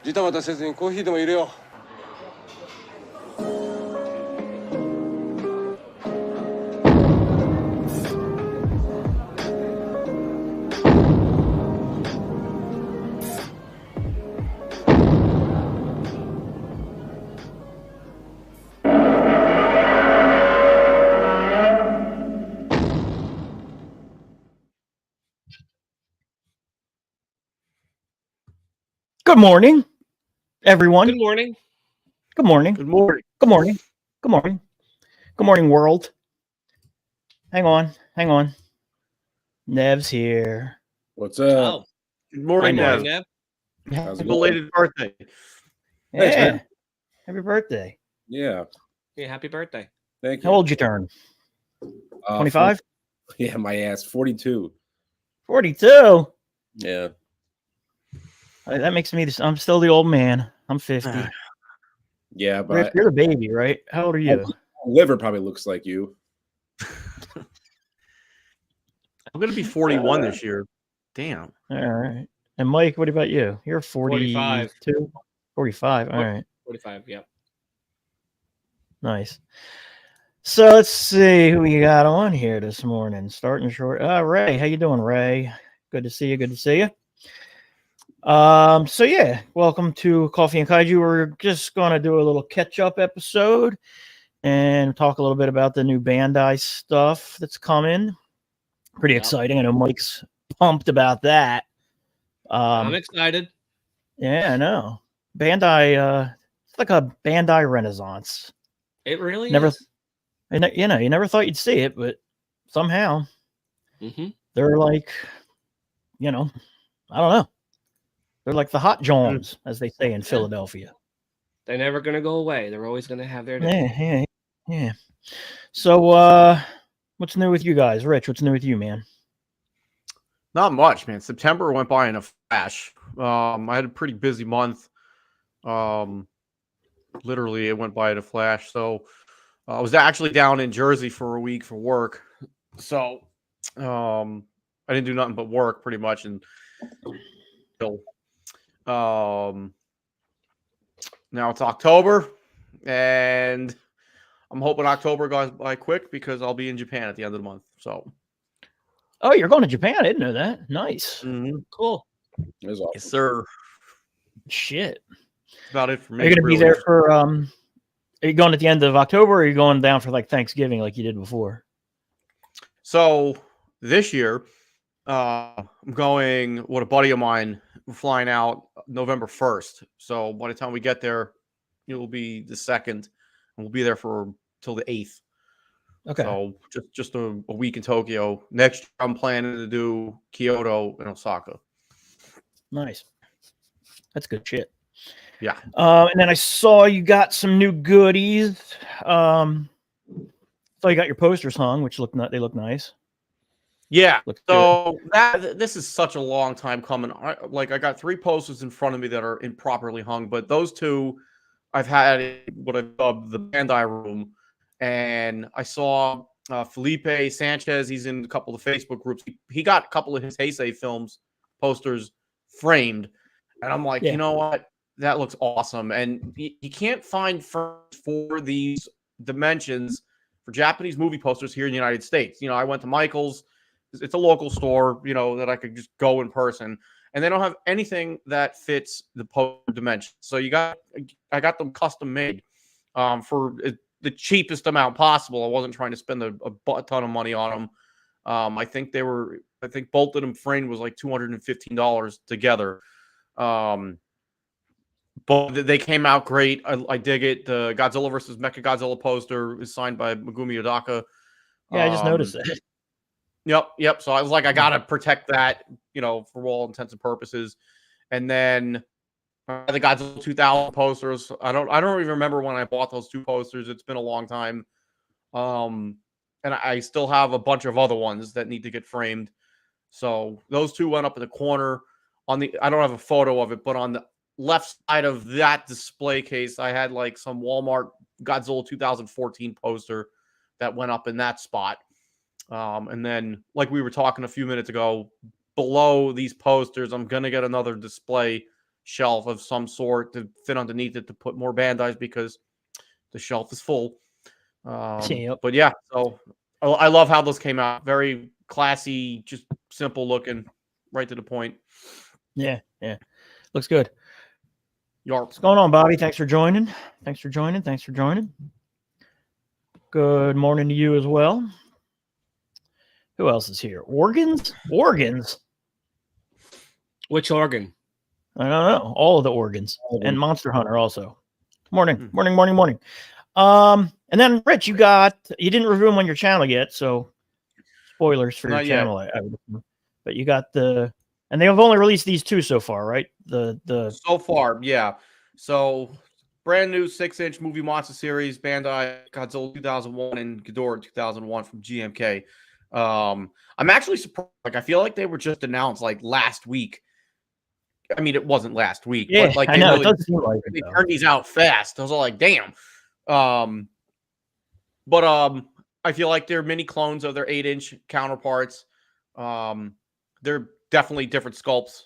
ジタバタせずにコーヒーでも入れよう。Good morning, everyone. Good morning. Good morning. Good morning. Good morning. Good morning. Good morning, world. Hang on. Nev's here. What's up? Oh, good morning, Hi, Nev. Nev. How's it going? Belated birthday. Thanks, Yeah. man. Happy birthday. Yeah, Yeah, happy birthday. thank you. How old you turn? 25? Yeah, my ass. 42. 42? Yeah. That makes me, I'm still the old man. I'm 50. Yeah, but Rich, you're the baby, right? How old are you? liver probably looks like you. I'm going to be 41 this year. Damn. All right. And Mike, what about you? You're 45. 42? 45. All right. 45, yeah. Nice. So let's see who we got on here this morning. Starting short. Ray, how you doing, Ray? Good to see you. Good to see you. So yeah, welcome to Coffee and Kaiju. We're just gonna do a little catch-up episode and talk a little bit about the new Bandai stuff that's coming. Pretty exciting. I know Mike's pumped about that. I'm excited. Yeah, I know. Bandai, it's like a Bandai renaissance. It really Never is. And you never thought you'd see it, but somehow they're like, I don't know. They're like the hot Johns, as they say in Philadelphia. They're never going to go away. They're always going to have their day. Yeah. So, what's new with you guys? Rich, what's new with you, man? Not much, man. September went by in a flash. I had a pretty busy month. Literally, it went by in a flash. So, I was actually down in Jersey for a week for work. So, I didn't do nothing but work pretty much. And now it's October, and I'm hoping October goes by quick because I'll be in Japan at the end of the month. So, oh, you're going to Japan? I didn't know that. Nice, cool. Awesome. Yes, sir. Shit. That's about it for me. Are you going to be there for? Are you going at the end of October, or are you going down for like Thanksgiving, like you did before? So this year, I'm going with a buddy of mine. We're flying out November 1st. So by the time we get there, it will be the 2nd, and we'll be there till the 8th. Okay. So just a week in Tokyo. Next year, I'm planning to do Kyoto and Osaka. Nice. That's good shit. Yeah. And then I saw you got some new goodies. So you got your posters hung, which they look nice. Yeah. So this is such a long time coming. I got 3 posters in front of me that are improperly hung, but those 2 I've had what I've dubbed the Bandai room, and I saw Felipe Sanchez. He's in a couple of Facebook groups. He got a couple of his Heisei films posters framed, and I'm like, you know what? That looks awesome. And you can't find frames for these dimensions for Japanese movie posters here in the United States. I went to Michael's. It's a local store, that I could just go in person, and they don't have anything that fits the poster dimension. So I got them custom made for the cheapest amount possible. I wasn't trying to spend a ton of money on them. I think both of them framed was like $215 together. But they came out great. I dig it. The Godzilla versus Mechagodzilla poster is signed by Megumi Yodaka. Yeah, I just noticed it. Yep. So I was like, I gotta protect that, for all intents and purposes. And then the Godzilla 2000 posters. I don't even remember when I bought those 2 posters. It's been a long time. And I still have a bunch of other ones that need to get framed. So those 2 went up in the corner. I don't have a photo of it, but on the left side of that display case, I had like some Walmart Godzilla 2014 poster that went up in that spot. And then, like we were talking a few minutes ago, below these posters, I'm going to get another display shelf of some sort to fit underneath it to put more Bandais because the shelf is full. Yep. But yeah, so I love how those came out. Very classy, just simple looking, right to the point. Yeah. Looks good. Yarp. What's going on, Bobby? Thanks for joining. Good morning to you as well. Who else is here? Organs? Which organ? I don't know. All of the organs. And Monster Hunter also. Morning. And then Rich, you didn't review them on your channel yet, so spoilers for your channel. But you got and they've only released these 2 so far, right? So far, yeah. So brand new 6-inch movie monster series, Bandai Godzilla 2001 and Ghidorah 2001 from GMK. I'm actually surprised. Like, I feel like they were just announced like last week. I mean, it wasn't last week, but like I know, it doesn't seem like they turned these out fast. I was all like, damn. But I feel like they're mini clones of their 8-inch counterparts. They're definitely different sculpts,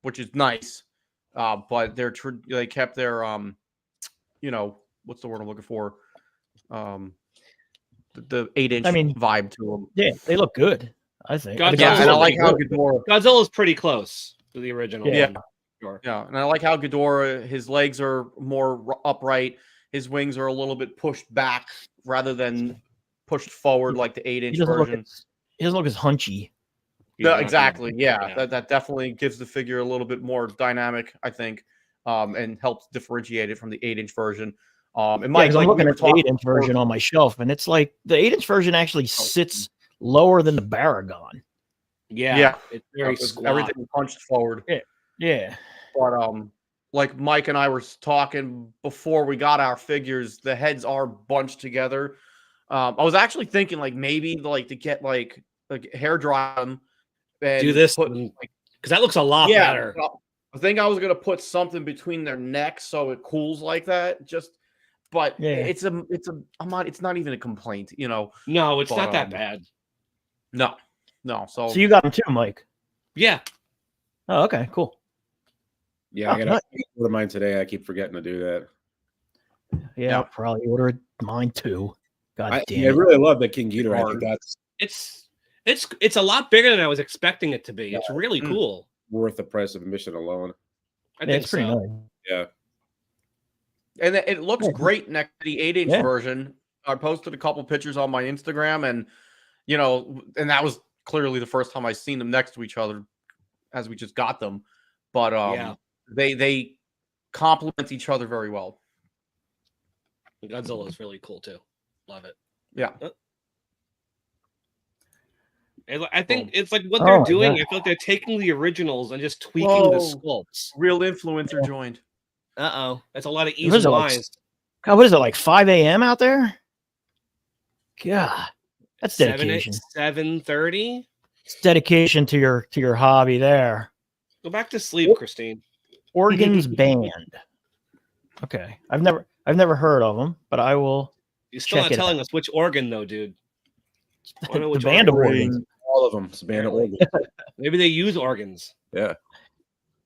which is nice. But they kept their what's the word I'm looking for? The 8-inch vibe to them. Yeah, they look good, I think. Godzilla, and I like how Godzilla's pretty close to the original. Yeah. Sure. Yeah, and I like how Ghidorah, his legs are more upright. His wings are a little bit pushed back rather than pushed forward like the 8-inch version. He doesn't look as hunchy. Yeah, exactly. Yeah. That definitely gives the figure a little bit more dynamic, I think, and helps differentiate it from the 8-inch version. And Mike, I'm looking at the 8-inch version on my shelf, and it's like the 8-inch version actually sits lower than the Baragon. Yeah. It's very everything punched forward. Yeah. But like Mike and I were talking before we got our figures, the heads are bunched together. I was actually thinking like maybe like to get like hair dry them and do this because that looks a lot better. I think I was gonna put something between their necks so it cools like that. But it's not even a complaint, you know. No, it's not that bad. No. So you got them too, Mike? Yeah. Oh, okay, cool. Yeah, I gotta order mine today. I keep forgetting to do that. Yeah, I'll probably order mine too. God damn it. I really love the King Ghidorah. I think it's a lot bigger than I was expecting it to be. It's really cool. Worth the price of admission alone. I think it's pretty nice. Yeah. And it looks great next to the 8-inch version. I posted a couple pictures on my Instagram, and and that was clearly the first time I seen them next to each other, as we just got them. But they complement each other very well. Godzilla is really cool too. Love it. Yeah. I think it's like what they're doing. I feel like they're taking the originals and just tweaking the sculpts. Real influencer joined. That's a lot of easy lines. God, what is it, like 5 a.m. out there? God, that's dedication. 7:30. It's dedication to your hobby there. Go back to sleep, Christine. Organs Band. Okay, I've never heard of them, but I will. You're still not telling us which organ though, dude. The band of organs. All of them. It's a band of organs. Maybe they use organs. Yeah.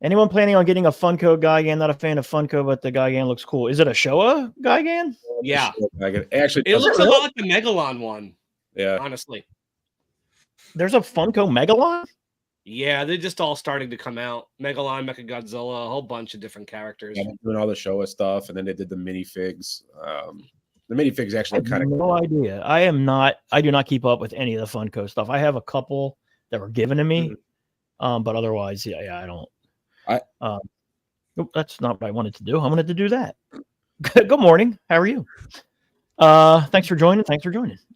Anyone planning on getting a Funko Gigan? Not a fan of Funko, but the Gigan looks cool. Is it a Showa Gigan? Yeah. Actually, it looks a lot like the Megalon one. Yeah. Honestly. There's a Funko Megalon? Yeah, they're just all starting to come out. Megalon, Mechagodzilla, a whole bunch of different characters. Yeah, doing all the Showa stuff, and then they did the minifigs. The minifigs actually kind of no idea. I do not keep up with any of the Funko stuff. I have a couple that were given to me, but otherwise, I don't. That's not what I wanted to do. I wanted to do that. Good morning. How are you? Thanks for joining.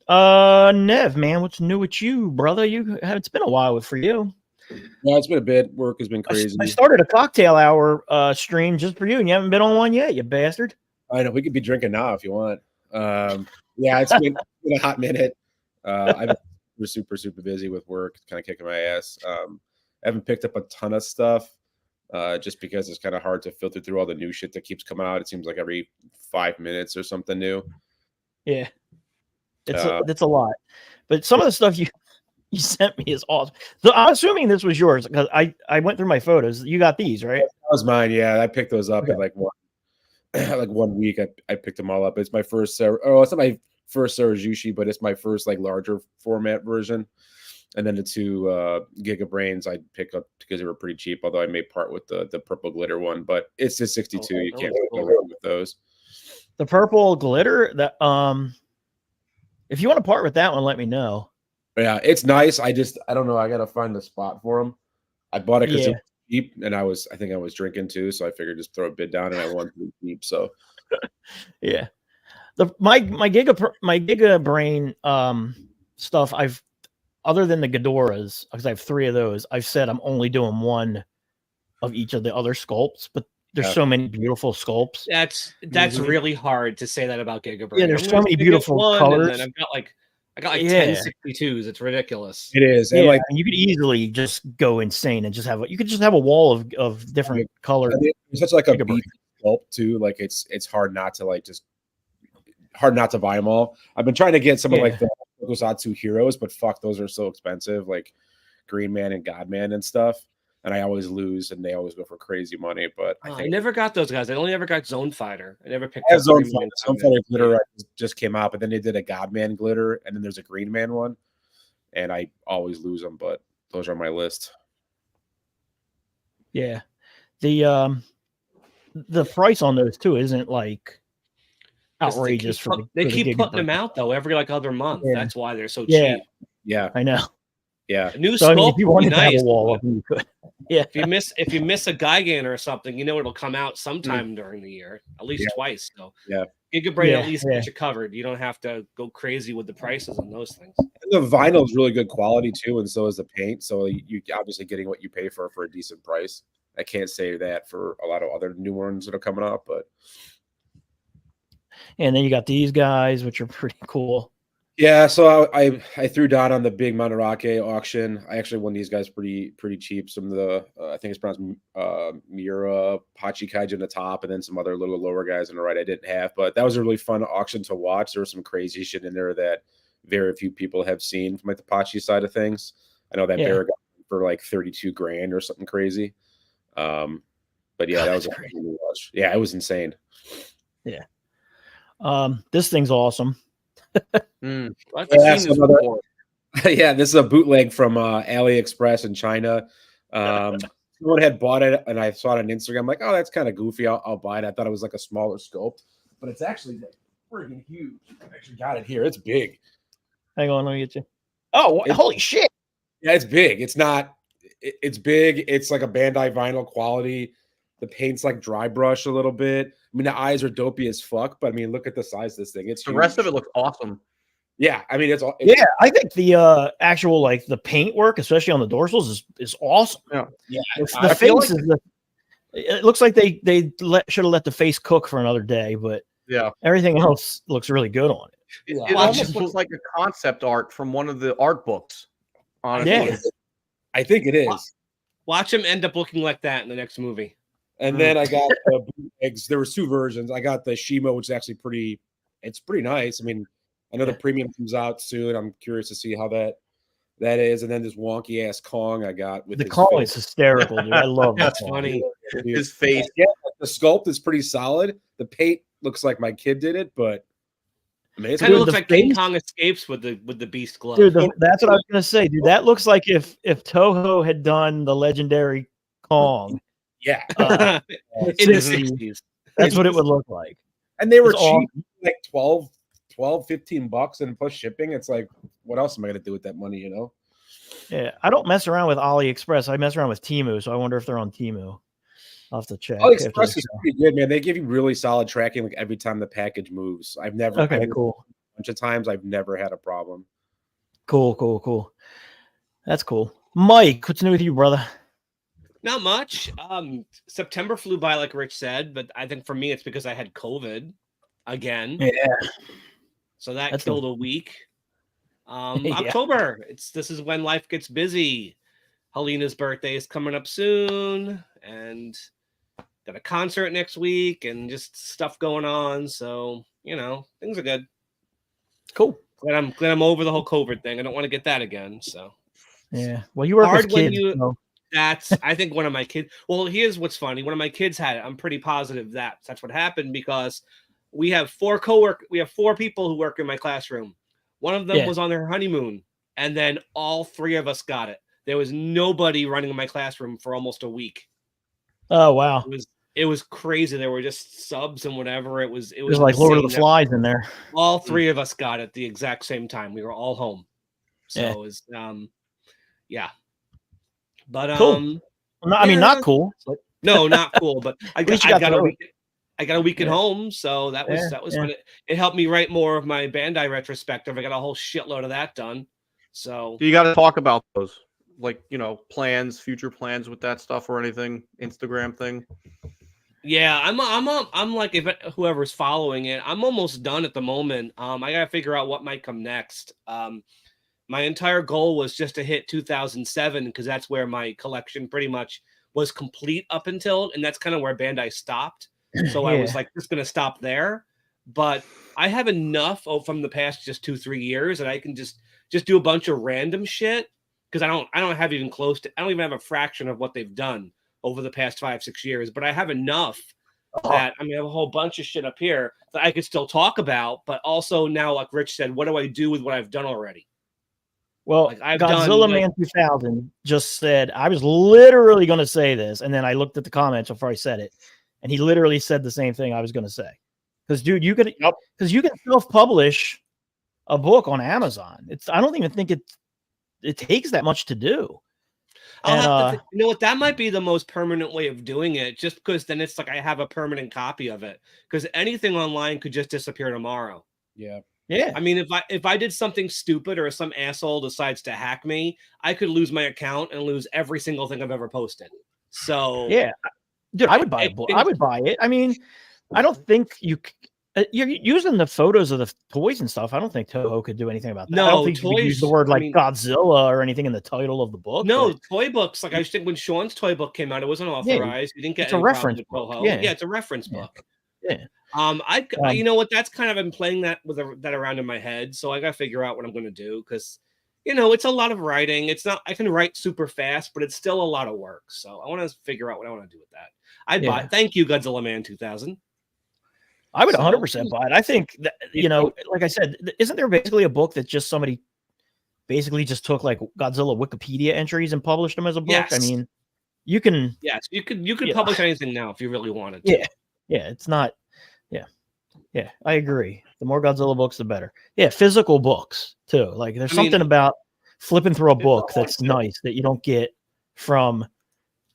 Nev, man, what's new with you, brother? It's been a while for you. Yeah, it's been a bit. Work has been crazy. I started a cocktail hour stream just for you, and you haven't been on one yet, you bastard. I know. We could be drinking now if you want. Yeah, it's been a hot minute. I've been super busy with work, kind of kicking my ass. I haven't picked up a ton of stuff just because it's kind of hard to filter through all the new shit that keeps coming out. It seems like every 5 minutes or something new. Yeah, it's a lot. But some of the stuff you sent me is awesome. So I'm assuming this was yours because I went through my photos. You got these, right? That was mine. Yeah, I picked those up Okay. in like one week. I picked them all up. It's my first. Oh, it's not my first Sarajushi, but it's my first like larger format version. And then the two Giga Brains I pick up because they were pretty cheap. Although I may part with the purple glitter one, but it's just 62. You can't go wrong with those. The purple glitter. That if you want to part with that one, let me know. Yeah, it's nice. I don't know. I gotta find the spot for them. I bought it because it was cheap, and I think I was drinking too, so I figured just throw a bid down, and I won pretty cheap. So yeah, my Giga Brain stuff. I've other than the Ghidorahs, because I have 3 of those. I've said I'm only doing one of each of the other sculpts, but there's so many beautiful sculpts. That's really hard to say that about Giga Brain. Yeah, there's so many beautiful colors. And I got like 10 62s. It's ridiculous. it is. Yeah, And like you could easily just go insane and just have a wall of different colors. It's such like a beat sculpt too. Like it's hard not to buy them all. I've been trying to get some of like the Tokusatsu heroes, but fuck, those are so expensive, like Green Man and Godman and stuff. And I always lose, and they always go for crazy money. But I never got those guys. I only ever got Zone Fighter. I never picked up up Zone Fighter. Zone Fighter glitter just came out, but then they did a Godman glitter, and then there's a Green Man one, and I always lose them. But those are on my list. Yeah, the price on those too isn't like outrageous. They keep putting them out though every like other month. Yeah. That's why they're so cheap. Yeah, I know. Yeah, a new so, sculpt if you wanted nice, to have a wall up, you could. Yeah. If you miss a Gigan or something, you know it'll come out sometime during the year, at least twice. So Giga Brain at least gets you covered. You don't have to go crazy with the prices on those things. And the vinyl is really good quality too, and so is the paint. So you obviously getting what you pay for a decent price. I can't say that for a lot of other new ones that are coming up, but. And then you got these guys, which are pretty cool. Yeah, so I threw down on the big Manarake auction. I actually won these guys pretty cheap. Some of the I think it's pronounced Miura, Pachi Kaiju in the top, and then some other little lower guys on the right I didn't have. But that was a really fun auction to watch. There was some crazy shit in there that very few people have seen from like the Pachi side of things. I know that bear got for like 32 grand or something crazy. But yeah, that was a crazy watch. Yeah, it was insane. Yeah. This thing's awesome. This is a bootleg from AliExpress in China. Someone had bought it, and I saw it on Instagram. I'm like, oh, that's kind of goofy. I'll buy it. I thought it was like a smaller sculpt, but it's actually like freaking huge. I actually got it here. It's big. Hang on, let me get you. Oh, holy shit! Yeah, it's big. It's not. It's big. It's like a Bandai vinyl quality. The paint's like dry brush a little bit. I mean, the eyes are dopey as fuck, but I mean, look at the size of this thing. It's the huge. rest of it looks awesome. Yeah, I mean, it's I think the actual like the paint work, especially on the dorsals, is awesome. Yeah. The face is it looks like they should have let the face cook for another day, but everything else looks really good on it. It almost looks like a concept art from one of the art books. Honestly, I think it is. Watch him end up looking like that in the next movie. And then I got the bootlegs. There was 2 versions. I got the Shima, which is actually pretty nice. I mean, I know the premium comes out soon. I'm curious to see how that is. And then this wonky ass Kong I got with the Kong is hysterical, dude. I love that. That's funny. His face. Yeah, the sculpt is pretty solid. The paint looks like my kid did it, but I mean, it kind of looks like King Kong escapes with the beast glove. Dude, that's what I was gonna say, dude. That looks like if Toho had done the legendary Kong. Yeah. In the 60s. That's what it would look like. And they were cheap, like 12, 15 bucks and plus shipping. It's like, what else am I going to do with that money, you know? Yeah. I don't mess around with AliExpress. I mess around with Temu, so I wonder if they're on Temu. I'll have to check. AliExpress is pretty good, man. They give you really solid tracking like every time the package moves. Cool. A bunch of times I've never had a problem. Cool. That's cool. Mike, what's new with you, brother? Not much. September flew by, like Rich said, but I think for me it's because I had COVID again. Yeah. So that killed a week. October. This is when life gets busy. Helena's birthday is coming up soon, and got a concert next week, and just stuff going on. So things are good. Cool. Glad I'm over the whole COVID thing. I don't want to get that again. So Yeah. Well, you work hard with kids. when you. So. That's I think one of my kids. Well, here's what's funny. One of my kids had it. I'm pretty positive that's what happened because we have four people who work in my classroom. One of them was on their honeymoon, and then all three of us got it. There was nobody running in my classroom for almost a week. Oh wow. It was crazy. There were just subs and whatever. It was like Lord of the Flies in there. All three of us got it at the exact same time. We were all home. So it was yeah. But cool. I mean, not cool. No, not cool. But I got a week at Yeah. home, so that was fun. It helped me write more of my Bandai retrospective. I got a whole shitload of that done. So you got to talk about those, like plans, future plans with that stuff or anything, Instagram thing. Yeah, I'm like if whoever's following it, I'm almost done at the moment. I gotta figure out what might come next. My entire goal was just to hit 2007 because that's where my collection pretty much was complete up until, and that's kind of where Bandai stopped. So I was like, just going to stop there. But I have enough from the past just 2-3 years that I can just do a bunch of random shit because I don't have even close to, I don't even have a fraction of what they've done over the past 5-6 years. But I have enough that I have a whole bunch of shit up here that I could still talk about. But also now, like Rich said, what do I do with what I've done already? Well, Godzilla Man 2000 just said, I was literally going to say this, and then I looked at the comments before I said it, and he literally said the same thing I was going to say. Because, dude, you can self-publish a book on Amazon. I don't even think it takes that much to do. I'll have to you know what? That might be the most permanent way of doing it, just because then it's like I have a permanent copy of it. Because anything online could just disappear tomorrow. Yeah. Yeah. I mean, if I did something stupid or some asshole decides to hack me, I could lose my account and lose every single thing I've ever posted. So yeah, dude, I would buy a book. I would buy it. I mean, I don't think you're using the photos of the toys and stuff. I don't think Toho could do anything about that. No, I don't think toys, you could use the word like Godzilla or anything in the title of the book. No, toy books. Like I think when Sean's toy book came out, it wasn't authorized. You didn't get it's a reference book. Yeah, it's a reference book. Yeah. You know what? That's kind of been playing that that around in my head. So I got to figure out what I'm going to do because, it's a lot of writing. It's not. I can write super fast, but it's still a lot of work. So I want to figure out what I want to do with that. I'd buy. Thank you, Godzilla Man 2000. I would 100% buy it. I think that, like I said, isn't there basically a book that just somebody basically just took like Godzilla Wikipedia entries and published them as a book? Yes. I mean, you can. Yes, you could publish anything now if you really wanted to. Yeah, it's not. Yeah, I agree. The more Godzilla books, the better. Yeah, physical books too. Like there's something about flipping through a book that's nice that you don't get from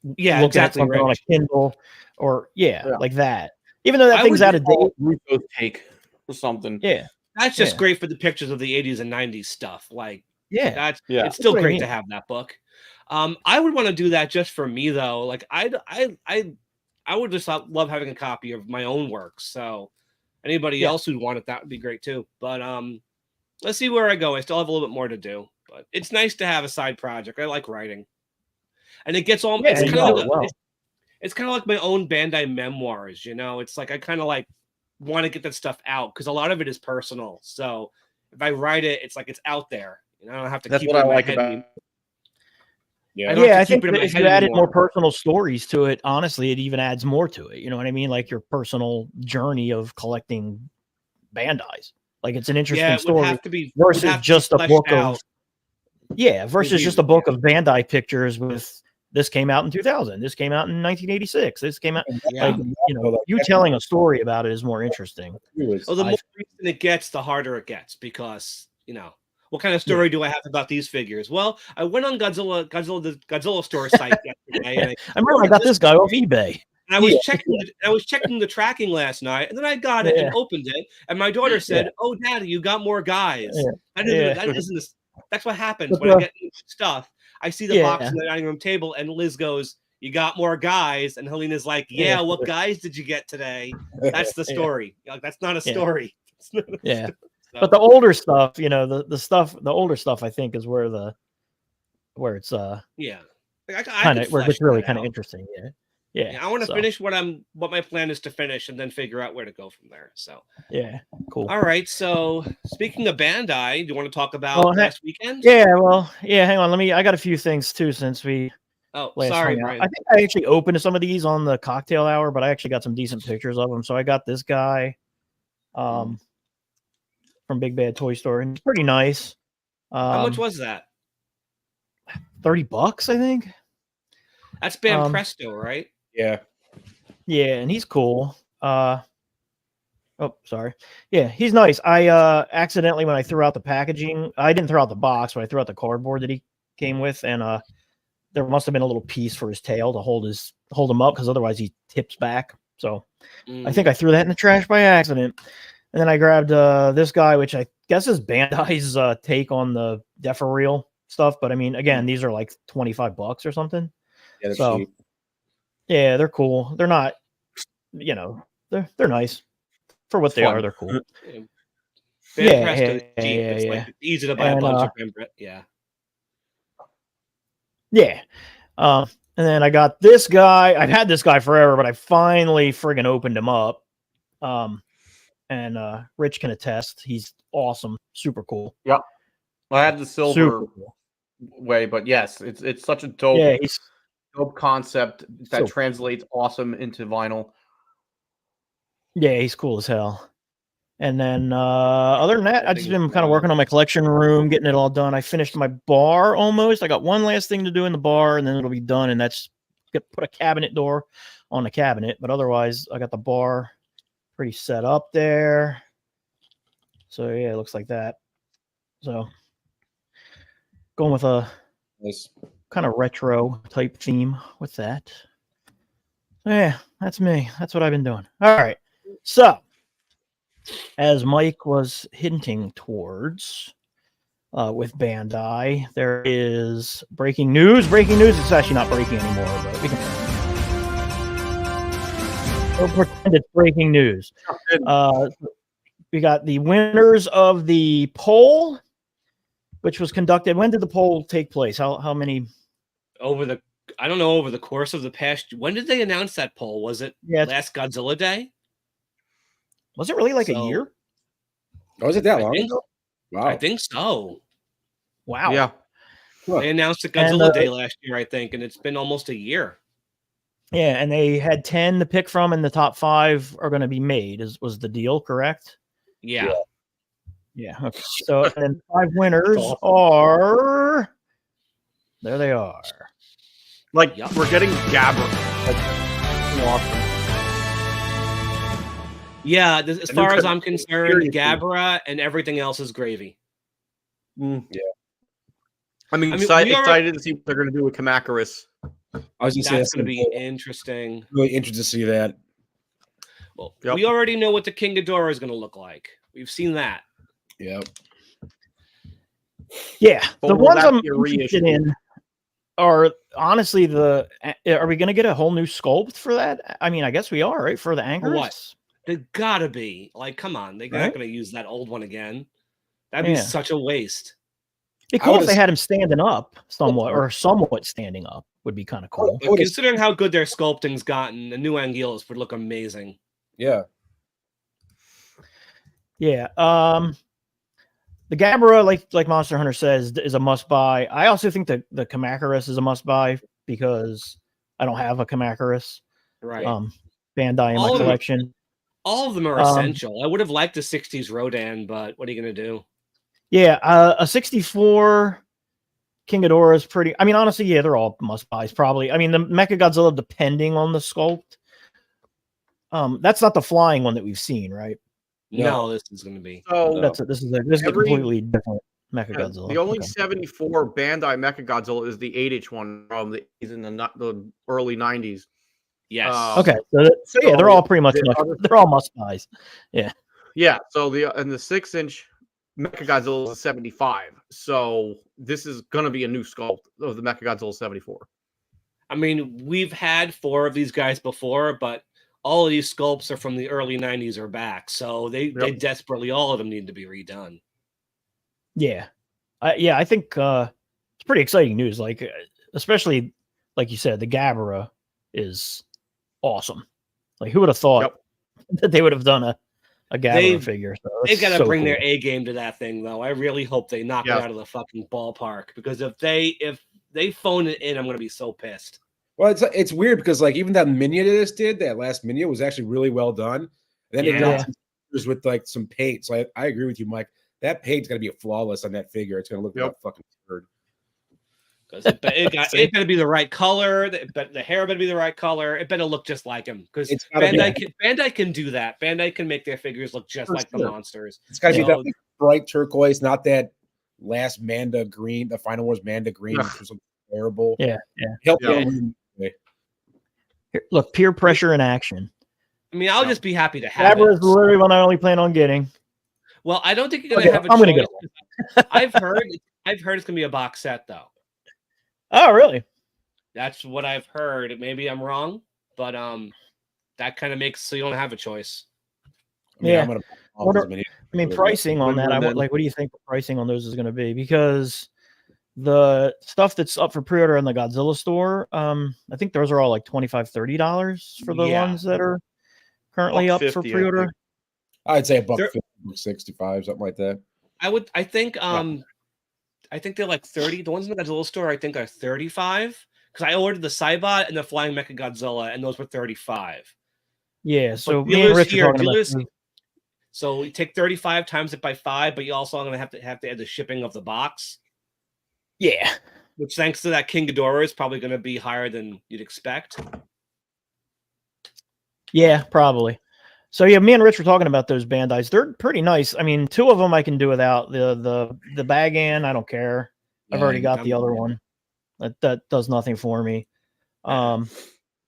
looking at something on a Kindle or like that. Even though that thing's out of date, take or something. Yeah, that's just great for the pictures of the 80s and 90s stuff. Like, it's still great to have that book. I would want to do that just for me though. Like, I would just love having a copy of my own works. So anybody else who'd want it, that would be great too. But let's see where I go. I still have a little bit more to do, but it's nice to have a side project. I like writing, and it gets all. It's kind of like my own Bandai memoirs. It's like I kind of like want to get that stuff out because a lot of it is personal. So if I write it, it's like it's out there. I don't have to. That's keep what it I in my like head about. I think that if you added more personal stories to it, honestly, it even adds more to it. You know what I mean? Like your personal journey of collecting Bandais. Like it's an interesting story versus just a book of versus just a book of Bandai pictures with this came out in 2000. This came out in 1986. This came out you telling a story about it is more interesting. Well, the more recent it gets, the harder it gets because what kind of story do I have about these figures? Well, I went on the Godzilla store site yesterday. And I remember I got this guy off eBay. And I was checking the tracking last night, and then I got it and opened it, and my daughter said, "Oh, Daddy, you got more guys." That's what happens when I get new stuff. I see the box on the dining room table, and Liz goes, "You got more guys," and Helena's like, "Yeah, what guys did you get today?" That's the story. Like, that's not a story. Yeah. But the older stuff, the older stuff, I think, is where it's where it's really kind of interesting. Yeah, I want to finish what my plan is to finish, and then figure out where to go from there. So yeah, cool. All right. So speaking of Bandai, do you want to talk about last weekend? Yeah. Well, yeah. Hang on. I got a few things too since we. Oh, last sorry, hung out. Brian. I think I actually opened some of these on the cocktail hour, but I actually got some decent pictures of them. So I got this guy, from Big Bad Toy Store, and it's pretty nice. How much was that? $30, I think. That's Bam Presto, right? Yeah. Yeah, and he's cool. Oh, sorry. Yeah, he's nice. I accidentally, when I threw out the packaging, I didn't throw out the box, but I threw out the cardboard that he came with, and there must have been a little piece for his tail to hold him up, because otherwise he tips back. So I think I threw that in the trash by accident. And then I grabbed this guy, which I guess is Bandai's take on the Defa-Reel stuff. But I mean, again, these are like $25 or something. Yeah, they're cheap. Yeah, they're cool. They're not, they're nice for what they are. They're cool. Bam Presto is cheap. It's like easy to buy a bunch of Bam Presto. Yeah. Yeah. And then I got this guy. I've had this guy forever, but I finally friggin' opened him up. And Rich can attest. He's awesome. Super cool. Yep. I had the silver way, but yes, it's such a dope, dope concept that translates awesome into vinyl. Yeah, he's cool as hell. And then other than that, I've just been kind of working on my collection room, getting it all done. I finished my bar almost. I got one last thing to do in the bar, and then it'll be done. And that's put a cabinet door on the cabinet. But otherwise, I got the bar pretty set up there. So yeah, it looks like that. So going with a kind of retro type theme with that. Yeah, that's me. That's what I've been doing. All right. So as Mike was hinting towards with Bandai, there is breaking news. Breaking news. It's actually not breaking anymore, but we can we'll pretend it's breaking news. We got the winners of the poll, which was conducted. When did the poll take place? How many? Over the course of the past. When did they announce that poll? Was it last Godzilla Day? Was it really like a year? Oh, was it that long ago? Wow. I think so. Wow. Yeah. They announced it Godzilla Day last year, I think, and it's been almost a year. Yeah, and they had 10 to pick from, and the top 5 are going to be made. Was the deal correct? Yeah. Yeah. Okay. So and 5 winners are. There they are. Like we're getting Gabra. Awesome. Yeah, as far as I'm concerned, Gabra and everything else is gravy. Yeah. I mean excited to see what they're going to do with Kamacuras. I was going to say that's going to be interesting. Really interested to see that. Well, we already know what the King Ghidorah is going to look like. We've seen that. Yep. Yeah, the ones I'm interested in are honestly are we going to get a whole new sculpt for that? I mean, I guess we are, right? For the Anchors? What? They gotta be. Like, come on. They're not going to use that old one again. That'd be such a waste. It'd be cool if they had him standing up somewhat standing up. Would be kind of cool. But considering how good their sculpting's gotten, the new Anguillas would look amazing. Yeah. Yeah. The Gabra, like Monster Hunter says, is a must buy. I also think that the Kamacuras is a must buy because I don't have a Kamacuras. Right. Bandai in my collection. All of them are essential. I would have liked the 60s Rodan, but what are you going to do? Yeah, a 64 King Ghidorah is pretty. I mean, honestly, yeah, they're all must buys probably. I mean, the Mechagodzilla, depending on the sculpt. That's not the flying one that we've seen, right? No, this is going to be. So this is a completely different Mechagodzilla. The only 74 Bandai Mechagodzilla is the 8-inch one from he's in the early 90s. Yes. Okay. So yeah, they're all pretty much they're all must buys. Yeah. Yeah. So the 6-inch Mechagodzilla is a 75. So this is going to be a new sculpt of the Mechagodzilla 74. I mean, we've had 4 of these guys before, but all of these sculpts are from the early 90s or back. So they desperately, all of them need to be redone. Yeah. I think it's pretty exciting news. Like, especially like you said, the Gabra is awesome. Like, who would have thought that they would have done a Gabbler figure? So they've got to bring cool. their A game to that thing, though. I really hope they knock it out of the fucking ballpark, because if they phone it in, I'm going to be so pissed. Well, it's weird because like even that minion they just did, that last minion was actually really well done. And then they got some figures with like some paint. So I agree with you, Mike. That paint's gonna be flawless on that figure. It's gonna look like a fucking turd. Because it better be the right color. The hair better be the right color. It better look just like him. Because Bandai can do that. Bandai can make their figures look just like the monsters. It's gotta be that like, bright turquoise, not that last Manda green. The Final Wars Manda green, which was terrible. Yeah. Here, look, peer pressure in action. I mean, I'll just be happy to have it. Is literally what I only plan on getting. Well, I don't think you're gonna have a choice. Gonna get it. I've heard it's gonna be a box set though. Oh, really? That's what I've heard. Maybe I'm wrong, but that kind of makes so you don't have a choice. I mean, pricing on that. What do you think the pricing on those is going to be? Because the stuff that's up for pre-order in the Godzilla store, I think those are all like $25-$30 for the ones that are currently up for pre-order. I'd say $150, $65, something like that. I think they're like 30. The ones in the Godzilla store I think are 35, because I ordered the Cybot and the Flying Mechagodzilla, and those were 35. Yeah, so me and Rich are talking about. So you take 35 times it by 5, but you also are going to have to add the shipping of the box. Yeah. Which, thanks to that King Ghidorah, is probably going to be higher than you'd expect. Yeah, probably. So yeah, me and Rich were talking about those Bandais. They're pretty nice. I mean, 2 of them I can do without. The Bagan, I don't care. I've already got the other one. That does nothing for me. The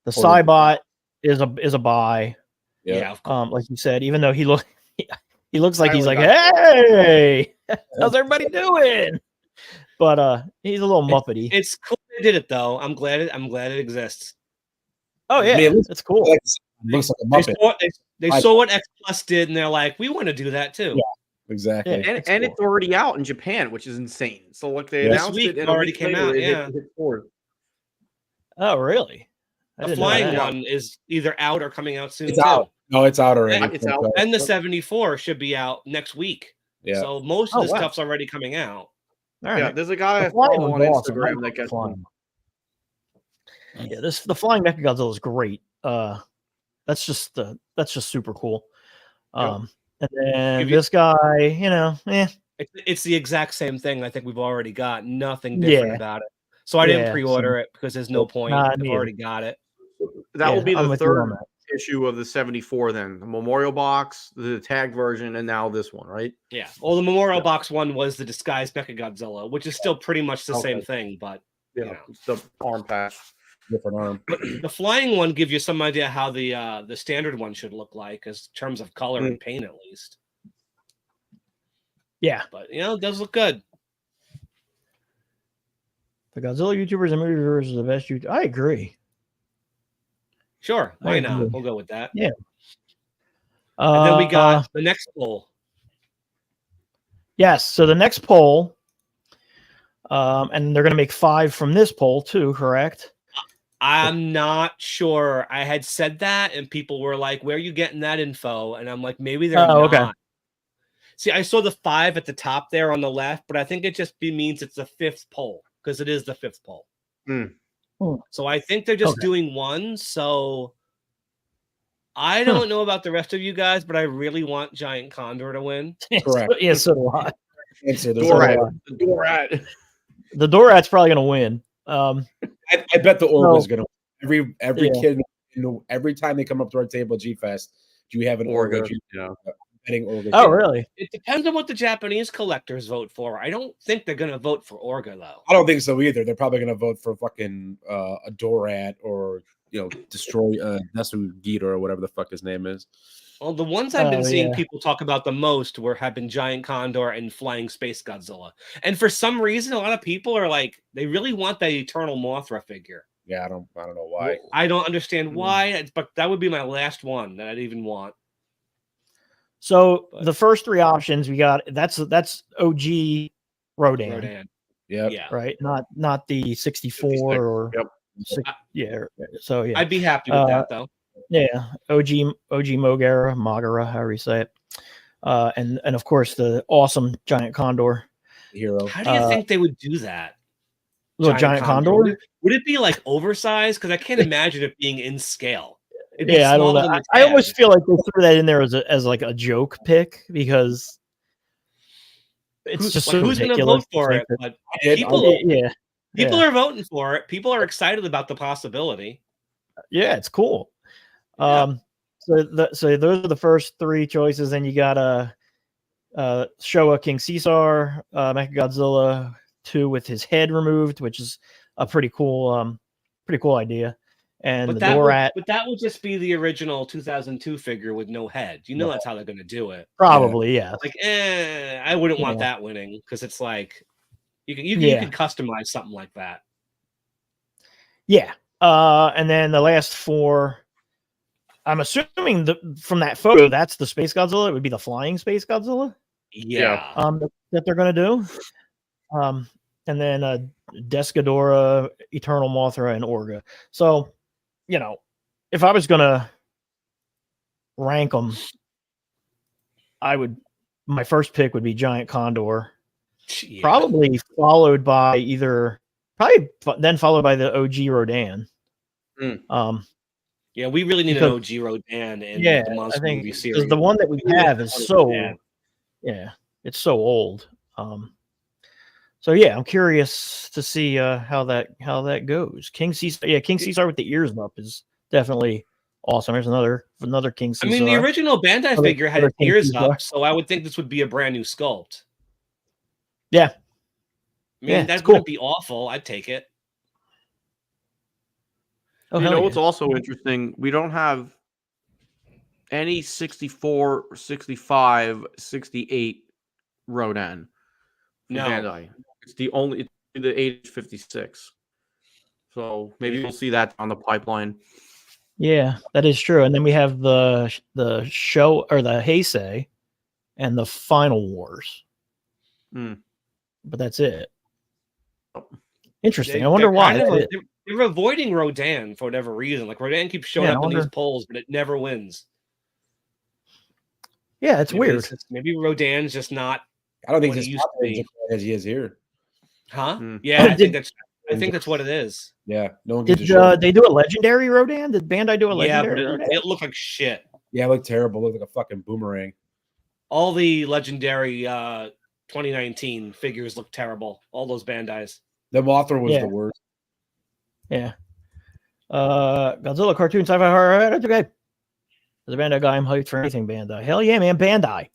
Cybot is a buy. Yeah. Like you said, even though he looks like he's like, hey, how's everybody doing? But he's a little muppety. It's cool they did it though. I'm glad it exists. Oh yeah, it's cool. It looks like a Muppet. They saw what X Plus did, and they're like, we want to do that too. Yeah, exactly. And it's already out in Japan, which is insane. So like they announced this week it, and already came out. Oh really? The flying one is either out or coming out soon. It's out. No, it's out already. It's out. And the 74 should be out next week. Yeah. So most of the stuff's already coming out. All right. Yeah, there's a guy I follow on Instagram that gets one. Yeah, the Flying Mechagodzilla is great. That's just super cool. And then this guy, it's the exact same thing. I think we've already got nothing different about it. So I didn't pre-order it because there's no point. I've already got it. That will be the third issue of the 74 then. The Memorial Box, the tag version, and now this one, right? Yeah. Well, the Memorial Box one was the disguised Mechagodzilla, which is still pretty much the same thing, but it's the arm patch. Different arm. The flying one gives you some idea how the standard one should look like, as terms of color and paint, at least. Yeah, but it does look good. The Godzilla YouTubers and movie reviewers are the best. I agree. Sure, why not? We'll go with that. Yeah. And then we got the next poll. Yes, so the next poll, and they're going to make 5 from this poll too, correct? I'm not sure. I had said that, and people were like, "Where are you getting that info?" And I'm like, "Maybe they're not." Okay. See, I saw the 5 at the top there on the left, but I think it just means it's the 5th poll, because it is the 5th poll. So I think they're just doing one. So I don't know about the rest of you guys, but I really want Giant Condor to win. Correct. Yeah, so do I. The Dorat's probably going to win. I bet the Orga is going to win. Every kid, every time they come up to our table at G-Fest, do you have an Orga? Oh, really? It depends on what the Japanese collectors vote for. I don't think they're going to vote for Orga, though. I don't think so either. They're probably going to vote for fucking a Dorat or, destroy Nesu Gita or whatever the fuck his name is. Well, the ones I've been seeing people talk about the most have been Giant Condor and Flying Space Godzilla. And for some reason, a lot of people are like, they really want that Eternal Mothra figure. Yeah, I don't know why. I don't understand why, but that would be my last one that I'd even want. So the first 3 options we got, that's OG Rodan. Yeah. Right. Not the 64 or So yeah. I'd be happy with that though. Yeah, OG Mogera, however you say it. And of course the awesome giant condor. Hero. How do you think they would do that? Little giant condor? Would it be like oversized? Because I can't imagine it being in scale. It'd be Yeah, I don't smaller know. than the I almost Ted. feel like they threw that in there as like a joke pick because it's just so who's going to ridiculous. vote for it? But people are voting for it. People are excited about the possibility. Yeah, it's cool. Yeah. So those are the first three choices. Then you got Showa King Caesar, Mechagodzilla 2 with his head removed, which is a pretty cool idea. And but that would just be the original 2002 figure with no head. You know that's how they're going to do it. Probably, yeah. Like, I wouldn't want that winning because it's like you can customize something like that. Yeah. And then the last four, I'm assuming from that photo, that's the Space Godzilla. It would be the flying Space Godzilla. Yeah. That they're going to do. And then Descadora, Eternal Mothra, and Orga. So, if I was going to rank them, my first pick would be Giant Condor. Yeah. Probably followed by then followed by the OG Rodan. Yeah, we really need an OG Rodan in the monster movie series. Because the one that we have is it's so old. So yeah, I'm curious to see how that goes. King Caesar, King Caesar with the ears up is definitely awesome. There's another King Caesar. I mean, the original Bandai figure had ears up, so I would think this would be a brand new sculpt. Yeah. I mean, that wouldn't be awful. I'd take it. Oh, what's also interesting? We don't have any 64, 65, 68 Rodan. No. Bandai. It's the 856. So maybe we'll see that on the pipeline. Yeah, that is true. And then we have the show or the Heisei and the Final Wars. But that's it. Interesting. I wonder why. They're avoiding Rodan for whatever reason. Like Rodan keeps showing up in these polls, but it never wins. Yeah, it's weird. Maybe Rodan's just not. I don't think he's as he is here. Huh? Yeah, I think that's what it is. Yeah, no one did they do a legendary Rodan? Did Bandai do a legendary? Yeah, but it looked like shit. Yeah, it looked terrible. It looked like a fucking boomerang. All the legendary 2019 figures look terrible. All those Bandais. The Mothra was the worst. Yeah. Godzilla cartoon sci-fi horror. That's okay. As a Bandai guy, I'm hyped for anything Bandai. Hell yeah, man, Bandai.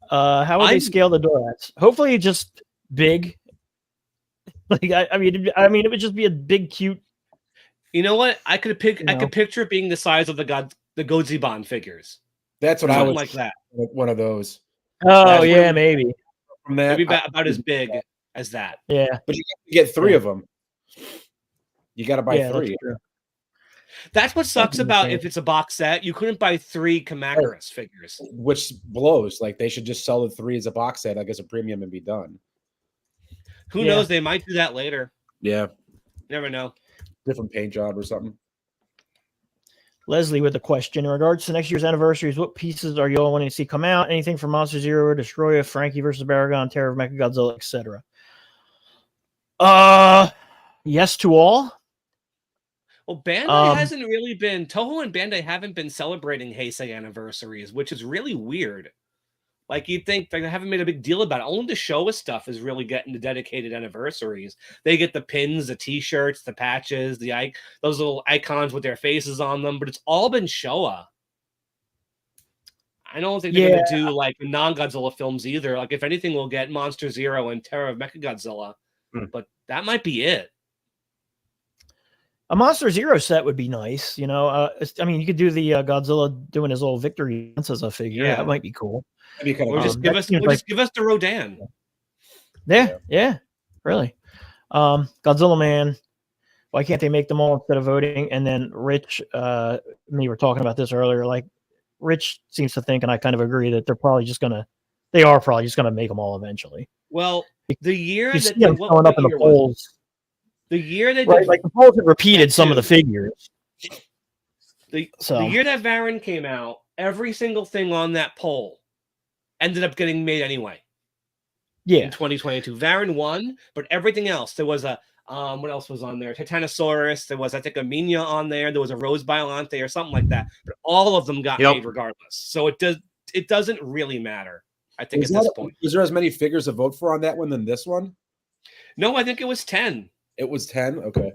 How would they scale the Dorats? Hopefully, just big. Like I mean, it would just be a big, cute. You know what? I could picture it being the size of the Godzibon figures. That's what I would like that. One of those. Oh yeah, maybe. From that, maybe about as big as that. Yeah, but you have to get three of them. You got to buy three. That's what sucks about if it's a box set. You couldn't buy 3 Kamacuras figures. Which blows. Like, they should just sell the 3 as a box set, I guess, a premium and be done. Who knows? They might do that later. Yeah. Never know. Different paint job or something. Leslie with a question. In regards to next year's anniversaries, what pieces are you all wanting to see come out? Anything from Monster Zero, Destroya, Frankie versus Baragon, Terror of Mechagodzilla, etc.? Yes to all. Well, Bandai hasn't really been... Toho and Bandai haven't been celebrating Heisei anniversaries, which is really weird. Like, you'd think they haven't made a big deal about it. Only the Showa stuff is really getting the dedicated anniversaries. They get the pins, the T-shirts, the patches, those little icons with their faces on them, but it's all been Showa. I don't think they're going to do, like, non-Godzilla films either. Like, if anything, we'll get Monster Zero and Terror of Mechagodzilla. But that might be it. A Monster Zero set would be nice, you know. I mean, you could do the Godzilla doing his little victory dance as a figure. Yeah. That might be cool. Or just give us the Rodan. Yeah, really. Godzilla Man. Why can't they make them all instead of voting? And then Rich, me were talking about this earlier. Like, Rich seems to think, and I kind of agree, that they are probably just gonna make them all eventually. Well, the year that they showing up in the polls. The year they did, like the polls have repeated some of the figures. The year that Varan came out, every single thing on that poll ended up getting made anyway. Yeah. In 2022, Varan won, but everything else, there was a what else was on there? Titanosaurus. There was, I think, a Minya on there. There was a Rose Biolante or something like that. But all of them got made regardless. So it doesn't really matter. I think at this point. Was there as many figures to vote for on that one than this one? No, I think it was 10. It was 10. Okay.